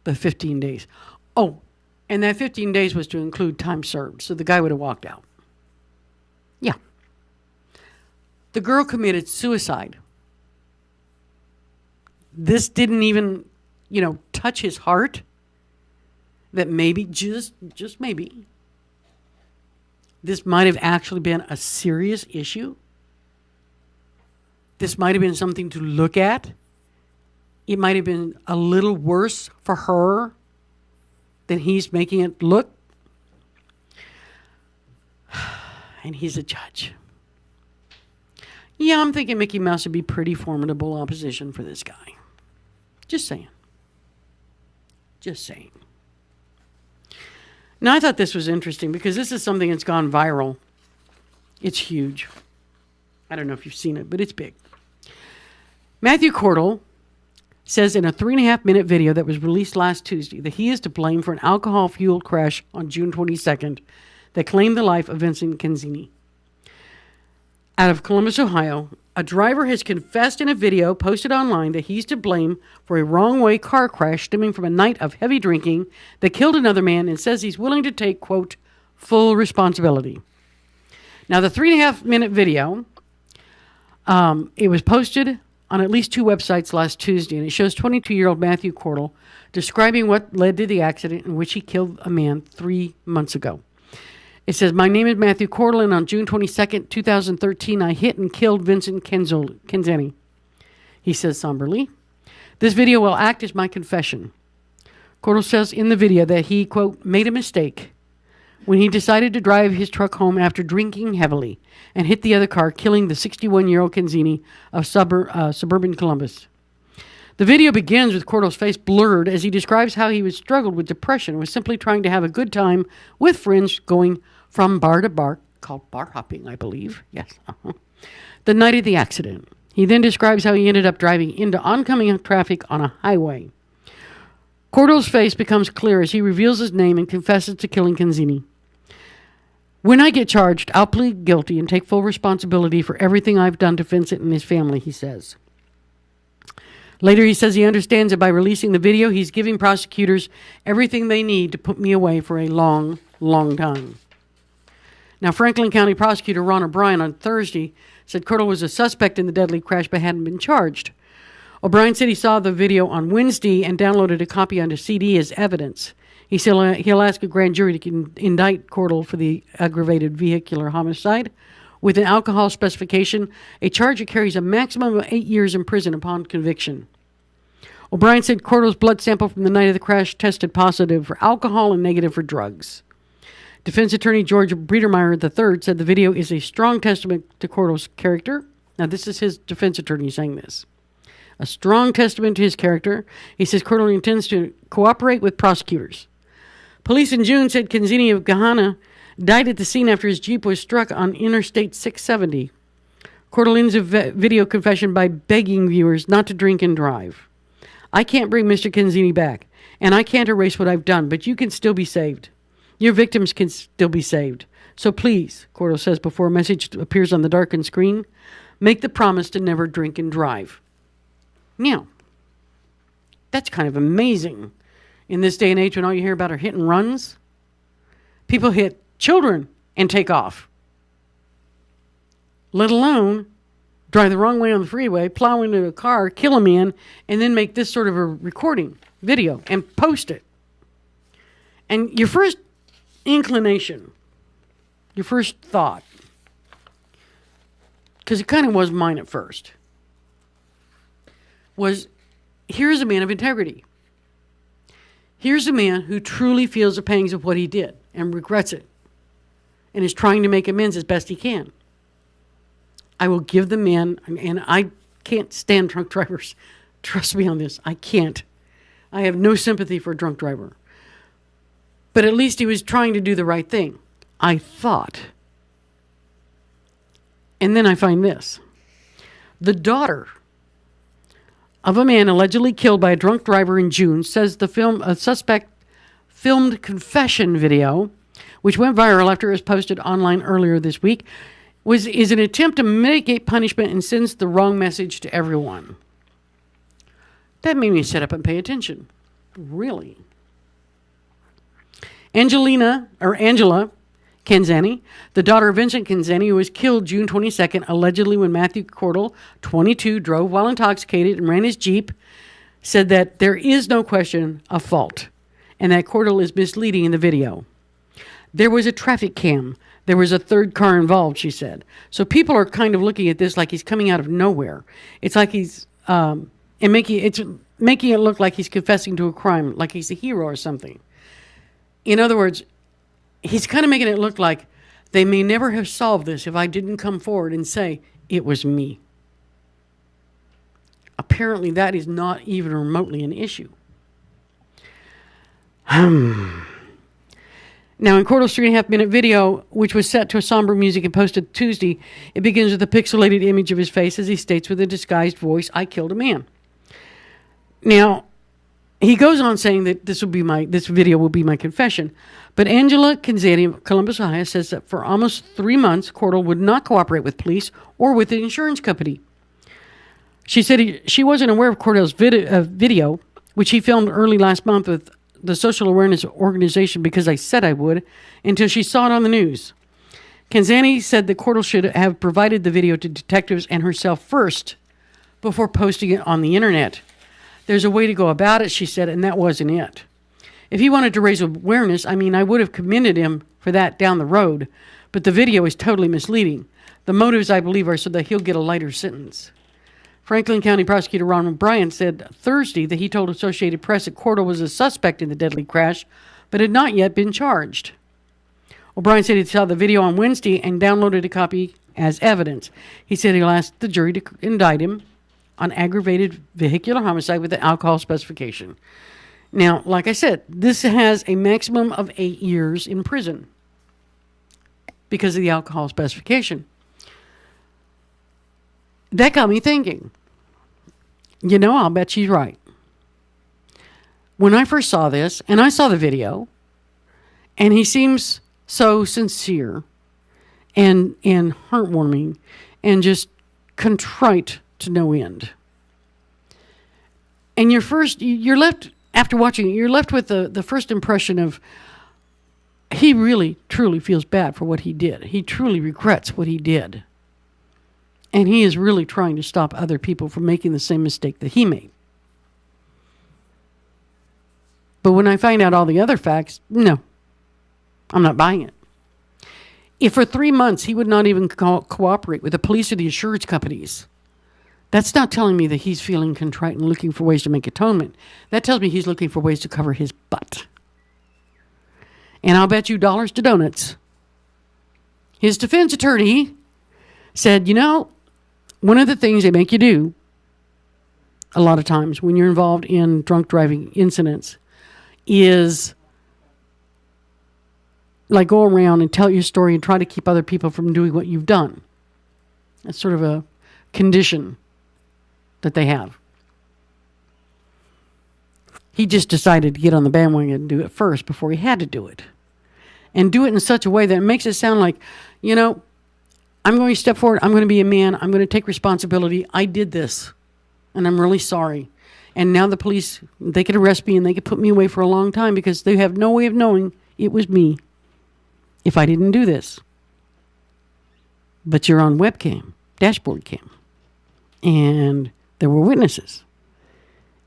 But 15 days. Oh, and that 15 days was to include time served. So the guy would have walked out. Yeah. The girl committed suicide. This didn't even, touch his heart. That maybe, just maybe, this might have actually been a serious issue. This might have been something to look at. It might have been a little worse for her than he's making it look. And he's a judge. Yeah, I'm thinking Mickey Mouse would be pretty formidable opposition for this guy. Just saying. Just saying. Now, I thought this was interesting because this is something that's gone viral. It's huge. I don't know if you've seen it, but it's big. Matthew Cordell says in a 3.5-minute video that was released last Tuesday that he is to blame for an alcohol-fueled crash on June 22nd that claimed the life of Vincent Canzini. Out of Columbus, Ohio, a driver has confessed in a video posted online that he's to blame for a wrong-way car crash stemming from a night of heavy drinking that killed another man and says he's willing to take, quote, full responsibility. Now, the 3.5-minute video, it was posted on at least 2 websites last Tuesday, and it shows 22-year-old Matthew Cordell describing what led to the accident in which he killed a man 3 months ago. It says, my name is Matthew Cordell, and on June 22nd, 2013, I hit and killed Vincent Canzini. He says somberly. This video will act as my confession. Cordell says in the video that he, quote, made a mistake when he decided to drive his truck home after drinking heavily and hit the other car, killing the 61-year-old Canzini of suburban Columbus. The video begins with Cordell's face blurred as he describes how he was struggled with depression and was simply trying to have a good time with friends going from bar to bar, called bar hopping, I believe. Yes. The night of the accident. He then describes how he ended up driving into oncoming traffic on a highway. Cordell's face becomes clear as he reveals his name and confesses to killing Canzini. When I get charged, I'll plead guilty and take full responsibility for everything I've done to Vincent and his family, he says. Later, he says he understands that by releasing the video, he's giving prosecutors everything they need to put me away for a long, long time. Now, Franklin County Prosecutor Ron O'Brien on Thursday said Cordell was a suspect in the deadly crash but hadn't been charged. O'Brien said he saw the video on Wednesday and downloaded a copy onto CD as evidence. He said he'll ask a grand jury to indict Cordell for the aggravated vehicular homicide. With an alcohol specification, a charge that carries a maximum of 8 years in prison upon conviction. O'Brien said Cordell's blood sample from the night of the crash tested positive for alcohol and negative for drugs. Defense attorney George Biedermeier III said the video is a strong testament to Cordell's character. Now, this is his defense attorney saying this. A strong testament to his character. He says Cordell intends to cooperate with prosecutors. Police in June said Canzini of Gahanna died at the scene after his Jeep was struck on Interstate 670. Cordell ends a video confession by begging viewers not to drink and drive. I can't bring Mr. Canzini back, and I can't erase what I've done, but you can still be saved. Your victims can still be saved. So please, Cordell says before a message appears on the darkened screen, make the promise to never drink and drive. Now, that's kind of amazing in this day and age when all you hear about are hit and runs. People hit children and take off, let alone drive the wrong way on the freeway, plow into a car, kill a man, and then make this sort of a recording video and post it. And your first inclination, your first thought, because it kind of was mine at first, was here's a man of integrity. Here's a man who truly feels the pangs of what he did and regrets it and is trying to make amends as best he can. I will give the man, and I can't stand drunk drivers. Trust me on this. I can't. I have no sympathy for a drunk driver. But at least he was trying to do the right thing, I thought. And then I find this. The daughter of a man allegedly killed by a drunk driver in June says a suspect filmed confession video, which went viral after it was posted online earlier this week, is an attempt to mitigate punishment and sends the wrong message to everyone. That made me sit up and pay attention. Really? Angela Canzani, the daughter of Vincent Canzani, who was killed June 22nd, allegedly when Matthew Cordell, 22, drove while intoxicated and ran his Jeep, said that there is no question of fault and that Cordell is misleading in the video. There was a traffic cam. There was a third car involved, she said. So people are kind of looking at this like he's coming out of nowhere. It's like he's making it look like he's confessing to a crime, like he's a hero or something. In other words, he's kind of making it look like they may never have solved this if I didn't come forward and say it was me. Apparently, that is not even remotely an issue. Now, in Cordell's 3.5-minute video, which was set to a somber music and posted Tuesday, it begins with a pixelated image of his face as he states with a disguised voice, "I killed a man." Now, he goes on saying that this video will be my confession. But Angela Canzani of Columbus, Ohio, says that for almost 3 months, Cordell would not cooperate with police or with the insurance company. She said she wasn't aware of Cordell's video, which he filmed early last month with the Social Awareness Organization because I said I would, until she saw it on the news. Canzani said that Cordell should have provided the video to detectives and herself first before posting it on the internet. There's a way to go about it, she said, and that wasn't it. If he wanted to raise awareness, I would have commended him for that down the road, but the video is totally misleading. The motives, I believe, are so that he'll get a lighter sentence. Franklin County Prosecutor Ron Bryant said Thursday that he told Associated Press that Cordell was a suspect in the deadly crash, but had not yet been charged. O'Brien said he saw the video on Wednesday and downloaded a copy as evidence. He said he'll ask the jury to indict him on aggravated vehicular homicide with the alcohol specification. Now, like I said, this has a maximum of 8 years in prison because of the alcohol specification. That got me thinking, I'll bet she's right. When I first saw this, and I saw the video, and he seems so sincere and heartwarming and just contrite to no end. And you're left, after watching it, you're left with the first impression of he really, truly feels bad for what he did. He truly regrets what he did. And he is really trying to stop other people from making the same mistake that he made. But when I find out all the other facts, no, I'm not buying it. If for 3 months he would not even cooperate with the police or the insurance companies, that's not telling me that he's feeling contrite and looking for ways to make atonement. That tells me he's looking for ways to cover his butt. And I'll bet you dollars to donuts. His defense attorney said, one of the things they make you do a lot of times when you're involved in drunk driving incidents is like go around and tell your story and try to keep other people from doing what you've done. That's sort of a condition that they have. He just decided to get on the bandwagon and do it first before he had to do it. And do it in such a way that it makes it sound like, I'm going to step forward. I'm going to be a man. I'm going to take responsibility. I did this, and I'm really sorry. And now the police, they could arrest me and they could put me away for a long time because they have no way of knowing it was me if I didn't do this. But you're on webcam, dashboard cam. And there were witnesses.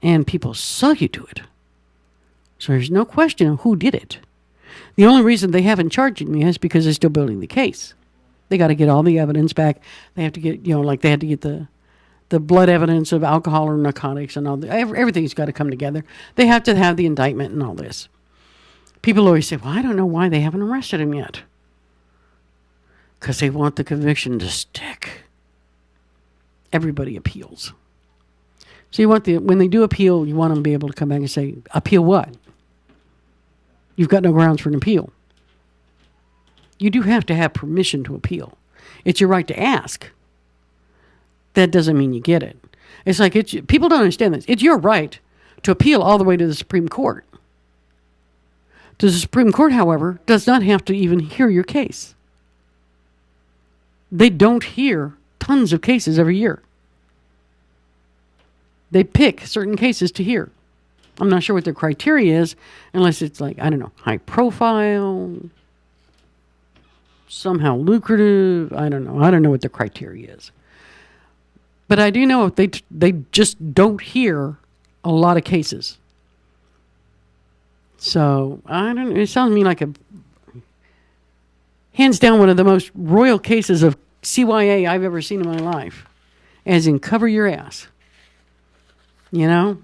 And people saw you do it. So there's no question of who did it. The only reason they haven't charged me is because they're still building the case. They got to get all the evidence back. They have to get, like they had to get the blood evidence of alcohol or narcotics and all. Everything's got to come together. They have to have the indictment and all this. People always say, well, I don't know why they haven't arrested him yet. Because they want the conviction to stick. Everybody appeals. So you want when they do appeal, you want them to be able to come back and say, appeal what? You've got no grounds for an appeal. You do have to have permission to appeal. It's your right to ask. That doesn't mean you get it. It's like, people don't understand this. It's your right to appeal all the way to the Supreme Court. The Supreme Court, however, does not have to even hear your case. They don't hear tons of cases every year. They pick certain cases to hear. I'm not sure what their criteria is, unless it's like, I don't know, high profile, somehow lucrative. I don't know. I don't know what the criteria is. But I do know they just don't hear a lot of cases. So, I don't know. It sounds to me like hands down, one of the most royal cases of CYA I've ever seen in my life. As in, cover your ass. You know?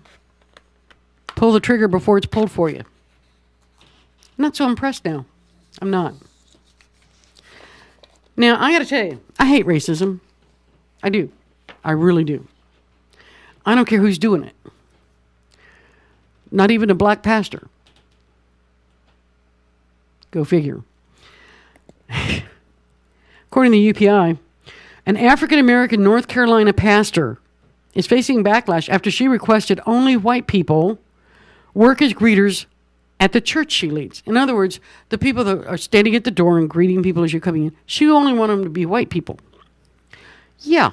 Pull the trigger before it's pulled for you. I'm not so impressed now. I'm not. Now, I got to tell you, I hate racism. I do. I really do. I don't care who's doing it. Not even a black pastor. Go figure. According to the UPI, an African-American North Carolina pastor is facing backlash after she requested only white people work as greeters at the church she leads. In other words, the people that are standing at the door and greeting people as you're coming in, she only wanted them to be white people. Yeah.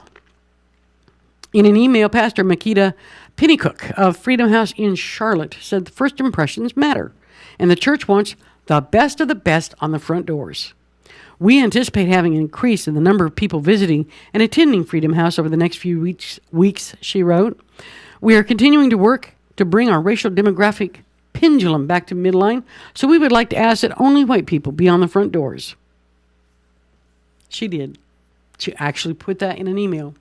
In an email, Pastor Makita Pennycook of Freedom House in Charlotte said the first impressions matter, and the church wants the best of the best on the front doors. We anticipate having an increase in the number of people visiting and attending Freedom House over the next few weeks, she wrote. We are continuing to work to bring our racial demographic pendulum back to midline, so we would like to ask that only white people be on the front doors. She did. She actually put that in an email.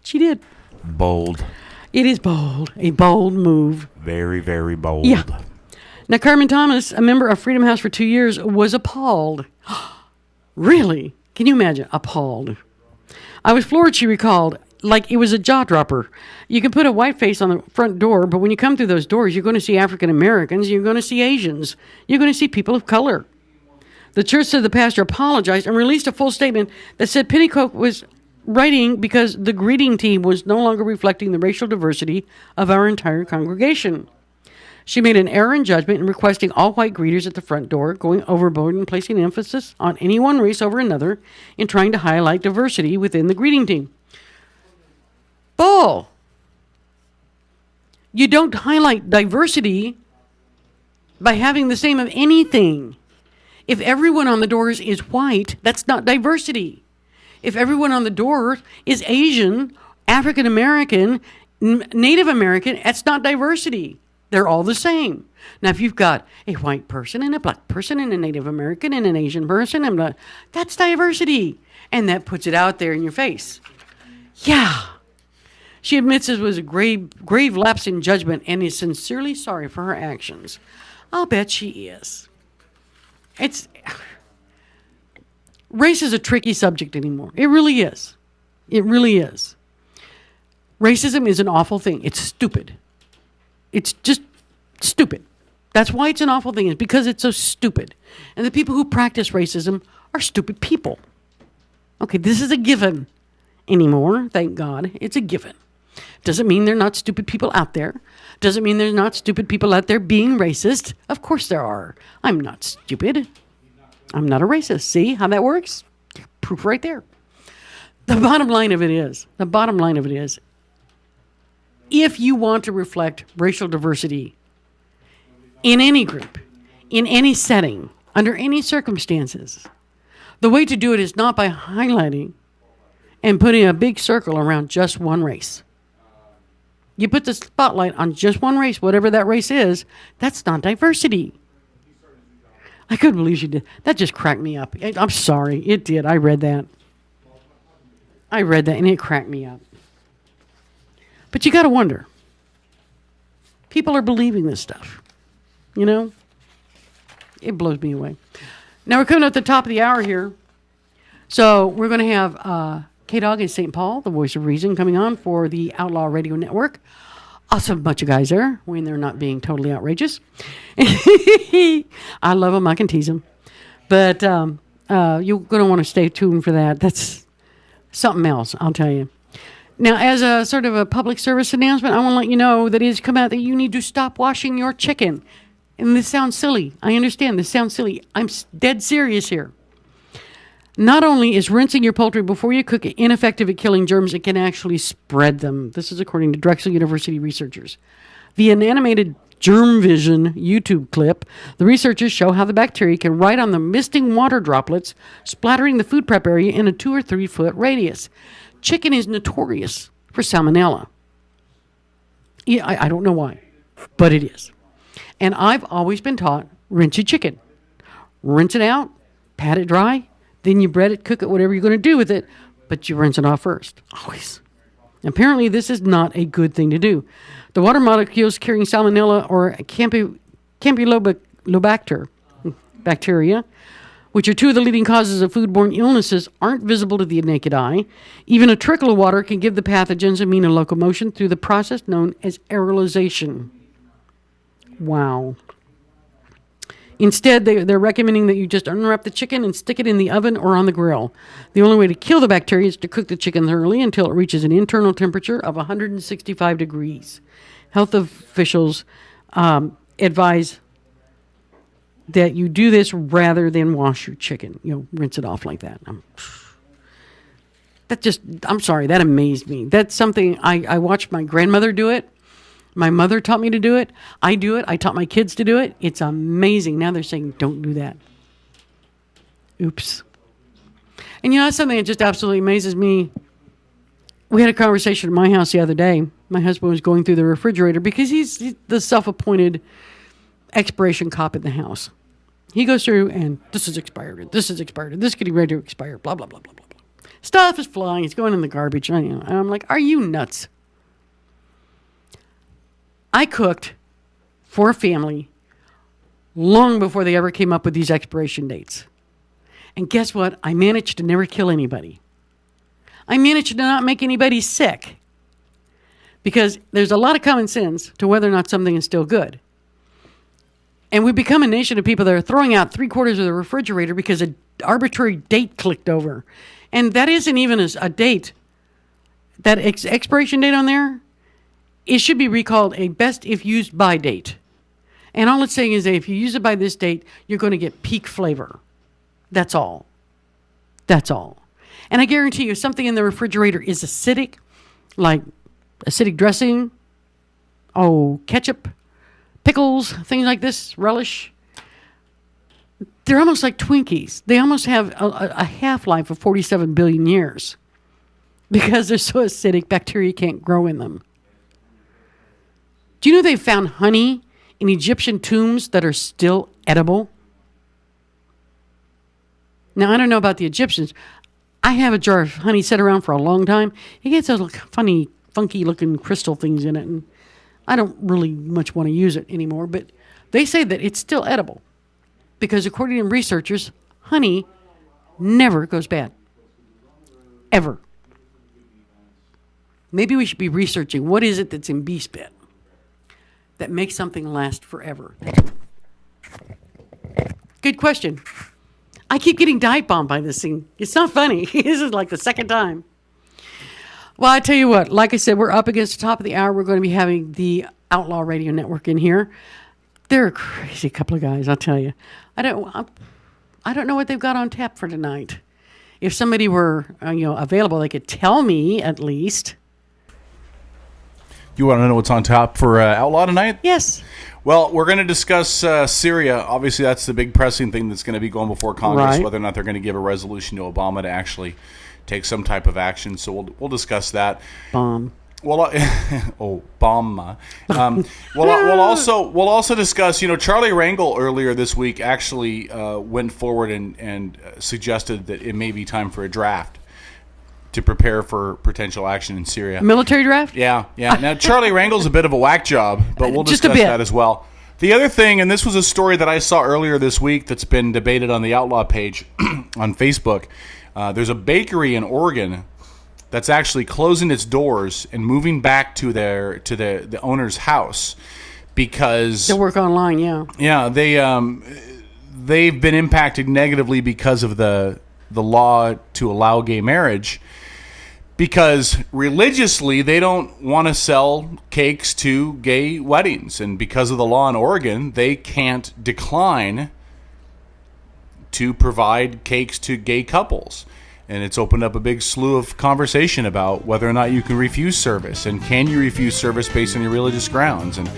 She did.
Bold.
It is bold. A bold move.
Very, very bold.
Yeah. Now, Carmen Thomas, a member of Freedom House for 2 years, was appalled. Really? Can you imagine? Appalled. I was floored, she recalled, like it was a jaw dropper. You can put a white face on the front door, but when you come through those doors, you're going to see African Americans, you're going to see Asians, you're going to see people of color. The church said the pastor apologized and released a full statement that said Pennycook was writing because the greeting team was no longer reflecting the racial diversity of our entire congregation. She made an error in judgment in requesting all white greeters at the front door, going overboard and placing emphasis on any one race over another in trying to highlight diversity within the greeting team. Bull! You don't highlight diversity by having the same of anything. If everyone on the doors is white, that's not diversity. If everyone on the door is Asian, African American, Native American, that's not diversity. They're all the same. Now, if you've got a white person and a black person and a Native American and an Asian person, that's diversity. And that puts it out there in your face. Yeah. She admits it was a grave lapse in judgment and is sincerely sorry for her actions. I'll bet she is. Race is a tricky subject anymore. It really is. It really is. Racism is an awful thing. It's stupid. It's just stupid. That's why it's an awful thing, is because it's so stupid. And the people who practice racism are stupid people. Okay, this is a given anymore, thank God. It's a given. Doesn't mean there are not stupid people out there. Doesn't mean there's not stupid people out there being racist. Of course there are. I'm not stupid. I'm not a racist. See how that works? Proof right there. The bottom line of it is, if you want to reflect racial diversity in any group, in any setting, under any circumstances, the way to do it is not by highlighting and putting a big circle around just one race. You put the spotlight on just one race, whatever that race is, that's not diversity. I couldn't believe she did. That just cracked me up. I'm sorry. It did. I read that. And it cracked me up. But you got to wonder. People are believing this stuff. You know? It blows me away. Now we're coming at the top of the hour here. So we're going to have K-Dog in St. Paul, the voice of reason, coming on for the Outlaw Radio Network. Awesome bunch of guys there when they're not being totally outrageous. I love them. I can tease them. But you're going to want to stay tuned for that. That's something else, I'll tell you. Now, as a sort of a public service announcement, I want to let you know that it has come out that you need to stop washing your chicken. And this sounds silly. I understand this sounds silly. I'm dead serious here. Not only is rinsing your poultry before you cook it ineffective at killing germs, it can actually spread them. This is according to Drexel University researchers. Via an animated Germ Vision YouTube clip, the researchers show how the bacteria can ride on the misting water droplets, splattering the food prep area in a 2 or 3 foot radius. Chicken is notorious for salmonella. Yeah, I don't know why, but it is. And I've always been taught, rinse your chicken. Rinse it out, pat it dry, then you bread it, cook it, whatever you're going to do with it, but you rinse it off first, always. Apparently, this is not a good thing to do. The water molecules carrying salmonella or Campylobacter bacteria, which are 2 of the leading causes of foodborne illnesses, aren't visible to the naked eye. Even a trickle of water can give the pathogens a means of locomotion through the process known as aerolization. Wow. Instead, they're recommending that you just unwrap the chicken and stick it in the oven or on the grill. The only way to kill the bacteria is to cook the chicken thoroughly until it reaches an internal temperature of 165 degrees. Health officials advise that you do this rather than wash your chicken. You know, rinse it off like that. I'm sorry, that amazed me. That's something I watched my grandmother do it. My mother taught me to do it. I do it. I taught my kids to do it. It's amazing. Now they're saying, don't do that. Oops. And you know, that's something that just absolutely amazes me. We had a conversation at my house the other day. My husband was going through the refrigerator because he's the self-appointed expiration cop in the house. He goes through and this is expired. This is expired. This is getting ready to expire. Blah, blah, blah, blah, blah, blah. Stuff is flying. It's going in the garbage. And I'm like, are you nuts? I cooked for a family long before they ever came up with these expiration dates. And guess what? I managed to never kill anybody. I managed to not make anybody sick. Because there's a lot of common sense to whether or not something is still good. And we've become a nation of people that are throwing out 3/4 of the refrigerator because an arbitrary date clicked over. And that isn't even a date. That expiration date on there, it should be recalled a best if used by date. And all it's saying is that if you use it by this date, you're going to get peak flavor. That's all. That's all. And I guarantee you, if something in the refrigerator is acidic, like acidic dressing, ketchup, pickles, things like this, relish, they're almost like Twinkies. They almost have a half-life of 47 billion years because they're so acidic, bacteria can't grow in them. Do you know they found honey in Egyptian tombs that are still edible? Now, I don't know about the Egyptians. I have a jar of honey set around for a long time. It gets those funny, funky-looking crystal things in it, and I don't really much want to use it anymore, but they say that it's still edible because according to researchers, honey never goes bad. Ever. Maybe we should be researching what is it that's in bee spit that makes something last forever. Good question. I keep getting dive bombed by this thing. It's not funny. This is like the second time. Well, I tell you what, like I said, we're up against the top of the hour. We're going to be having the Outlaw Radio Network in here. They're a crazy couple of guys, I'll tell you. I don't know what they've got on tap for tonight. If somebody were available, they could tell me at least.
You want to know what's on top for Outlaw tonight?
Yes.
Well, we're going to discuss Syria. Obviously, that's the big pressing thing that's going to be going before Congress,
right.
Whether or not they're going to give a resolution to Obama to actually
take some type of action. So we'll discuss that.
Bomb.
Well, bomb. We'll also discuss. Charlie Rangel earlier this week actually went forward and suggested that it may be time for a draft to prepare for potential action in Syria.
Military draft?
Yeah. Now, Charlie Rangel's a bit of a whack job, but we'll discuss that as well. The other thing, and this was a story that I saw earlier this week that's been debated on the Outlaw page on Facebook. There's a bakery in Oregon that's actually closing its doors and moving back to the owner's house because
they work online.
Yeah, they've been impacted negatively because of the law to allow gay marriage. Because religiously, they don't want to sell cakes to gay weddings. And because of the law in Oregon, they can't decline to provide cakes to gay couples. And it's opened up a big slew of conversation about whether or not you can refuse service. And can you refuse service based on your religious grounds? And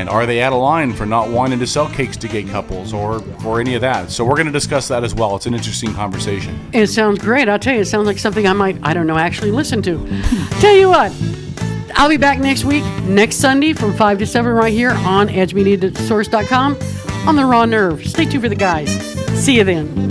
are they out of line for not wanting to sell cakes to gay couples or any of that? So we're going to discuss that as well. It's an interesting conversation.
It sounds great. I'll tell you, it sounds like something I might, actually listen to. Tell you what, I'll be back next week, next Sunday from 5 to 7 right here on edgemediasource.com on The Raw Nerve. Stay tuned for the guys. See you then.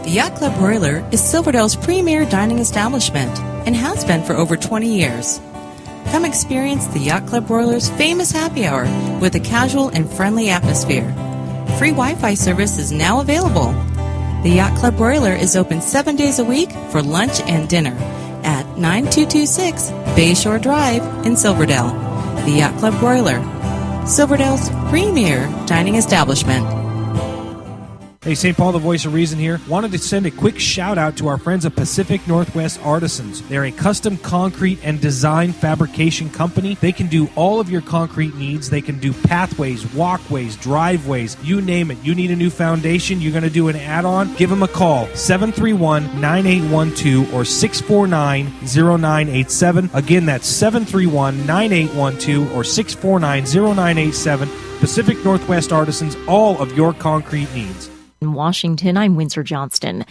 The Yacht Club Broiler is Silverdale's premier dining establishment and has been for over 20 years. Come experience the Yacht Club Broiler's famous happy hour with a casual and friendly atmosphere. Free Wi-Fi service is now available. The Yacht Club Broiler is open 7 days a week for lunch and dinner at 9226 Bayshore Drive in Silverdale. The Yacht Club Broiler, Silverdale's premier dining establishment.
Hey, St. Paul, the voice of reason here. Wanted to send a quick shout out to our friends at Pacific Northwest Artisans. They're a custom concrete and design fabrication company. They can do all of your concrete needs. They can do pathways, walkways, driveways, you name it. You need a new foundation, you're going to do an add-on, give them a call, 731-9812 or 649-0987. Again, that's 731-9812 or 649-0987. Pacific Northwest Artisans, all of your concrete needs.
In Washington, I'm Windsor Johnston.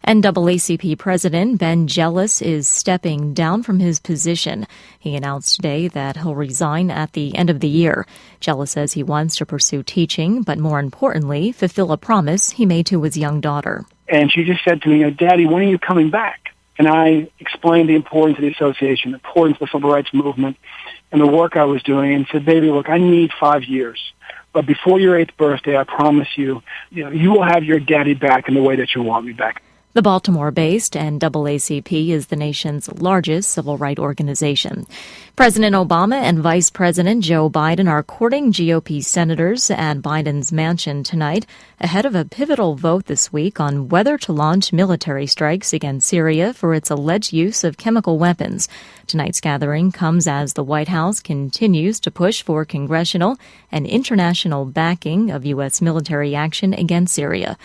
NAACP President Ben Jealous is stepping down from his position. He announced today that he'll resign at the end of the year. Jealous says he wants to pursue teaching, but more importantly, fulfill a promise he made to his young daughter.
And she just said to me, Daddy, when are you coming back? And I explained the importance of the association, the importance of the civil rights movement, and the work I was doing, and said, baby, look, I need 5 years. But before your 8th birthday, I promise you, you will have your daddy back in the way that you want me back.
The Baltimore-based NAACP is the nation's largest civil rights organization. President Obama and Vice President Joe Biden are courting GOP senators at Biden's mansion tonight ahead of a pivotal vote this week on whether to launch military strikes against Syria for its alleged use of chemical weapons. Tonight's gathering comes as the White House continues to push for congressional and international backing of U.S. military action against Syria.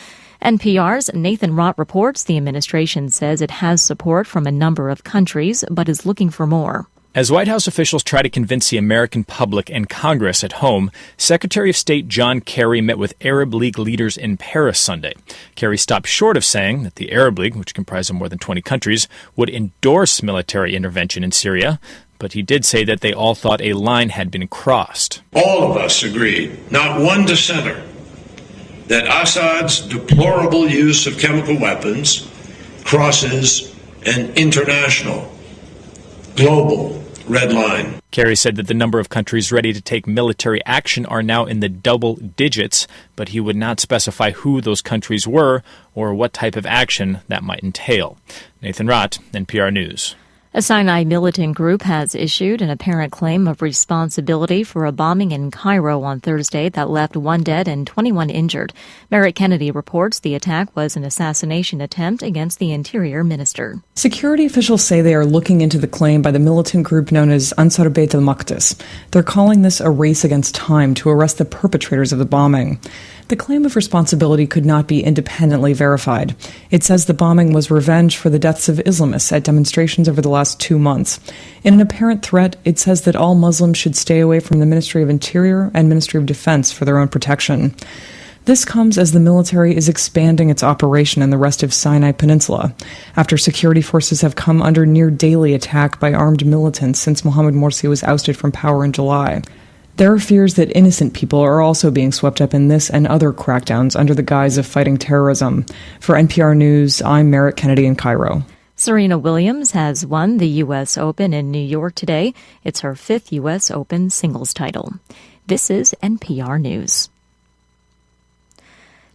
NPR's Nathan Rott reports the administration says it has support from a number of countries, but is looking for more.
As White House officials try to convince the American public and Congress at home, Secretary of State John Kerry met with Arab League leaders in Paris Sunday. Kerry stopped short of saying that the Arab League, which comprises more than 20 countries, would endorse military intervention in Syria, but he did say that they all thought a line had been crossed.
All of us agreed, not one dissenter, that Assad's deplorable use of chemical weapons crosses an international, global red line.
Kerry said that the number of countries ready to take military action are now in the double digits, but he would not specify who those countries were or what type of action that might entail. Nathan Rott, NPR News.
A Sinai militant group has issued an apparent claim of responsibility for a bombing in Cairo on Thursday that left 1 dead and 21 injured. Merritt Kennedy reports the attack was an assassination attempt against the interior minister.
Security officials say they are looking into the claim by the militant group known as Ansar Bayt al-Maqdis. They're calling this a race against time to arrest the perpetrators of the bombing. The claim of responsibility could not be independently verified. It says the bombing was revenge for the deaths of Islamists at demonstrations over the last 2 months. In an apparent threat, it says that all Muslims should stay away from the Ministry of Interior and Ministry of Defense for their own protection. This comes as the military is expanding its operation in the rest of Sinai Peninsula, after security forces have come under near daily attack by armed militants since Mohamed Morsi was ousted from power in July. There are fears that innocent people are also being swept up in this and other crackdowns under the guise of fighting terrorism. For NPR News, I'm Merritt Kennedy in Cairo.
Serena Williams has won the U.S. Open in New York today. It's her 5th U.S. Open singles title. This is NPR News.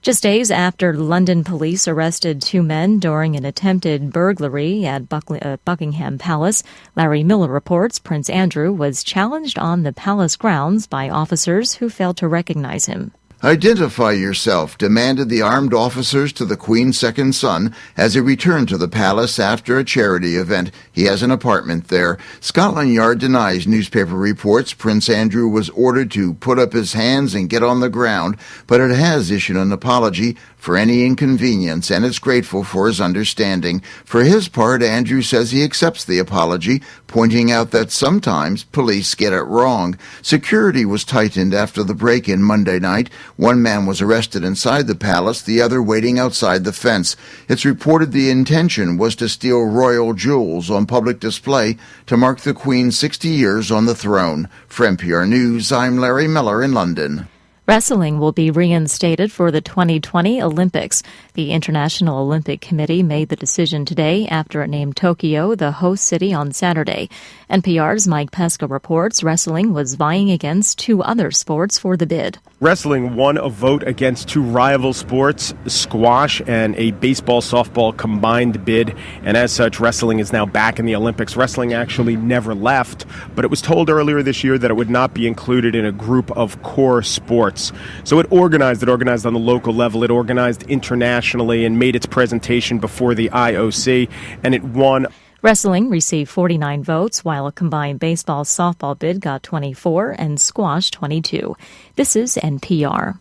Just days after London police arrested 2 men during an attempted burglary at Buckingham Palace, Larry Miller reports Prince Andrew was challenged on the palace grounds by officers who failed to recognize him.
Identify yourself, demanded the armed officers to the Queen's second son as he returned to the palace after a charity event. He has an apartment there. Scotland Yard denies newspaper reports Prince Andrew was ordered to put up his hands and get on the ground, but it has issued an apology for any inconvenience and is grateful for his understanding. For his part, Andrew says he accepts the apology, pointing out that sometimes police get it wrong. Security was tightened after the break-in Monday night. 1 man was arrested inside the palace, the other waiting outside the fence. It's reported the intention was to steal royal jewels on public display to mark the Queen's 60 years on the throne. For NPR News, I'm Larry Miller in London.
Wrestling will be reinstated for the 2020 Olympics. The International Olympic Committee made the decision today after it named Tokyo the host city on Saturday. NPR's Mike Pesca reports wrestling was vying against 2 other sports for the bid.
Wrestling won a vote against 2 rival sports, squash and a baseball-softball combined bid, and as such, wrestling is now back in the Olympics. Wrestling actually never left, but it was told earlier this year that it would not be included in a group of core sports. So it organized on the local level, it organized internationally and made its presentation before the IOC, and it won.
Wrestling received 49 votes, while a combined baseball-softball bid got 24 and squash 22. This is NPR.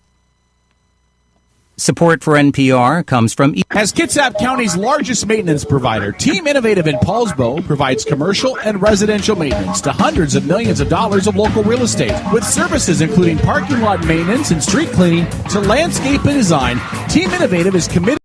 Support for NPR comes from...
As Kitsap County's largest maintenance provider, Team Innovative in Paulsbo provides commercial and residential maintenance to hundreds of millions of dollars of local real estate. With services including parking lot maintenance and street cleaning to landscape and design, Team Innovative is committed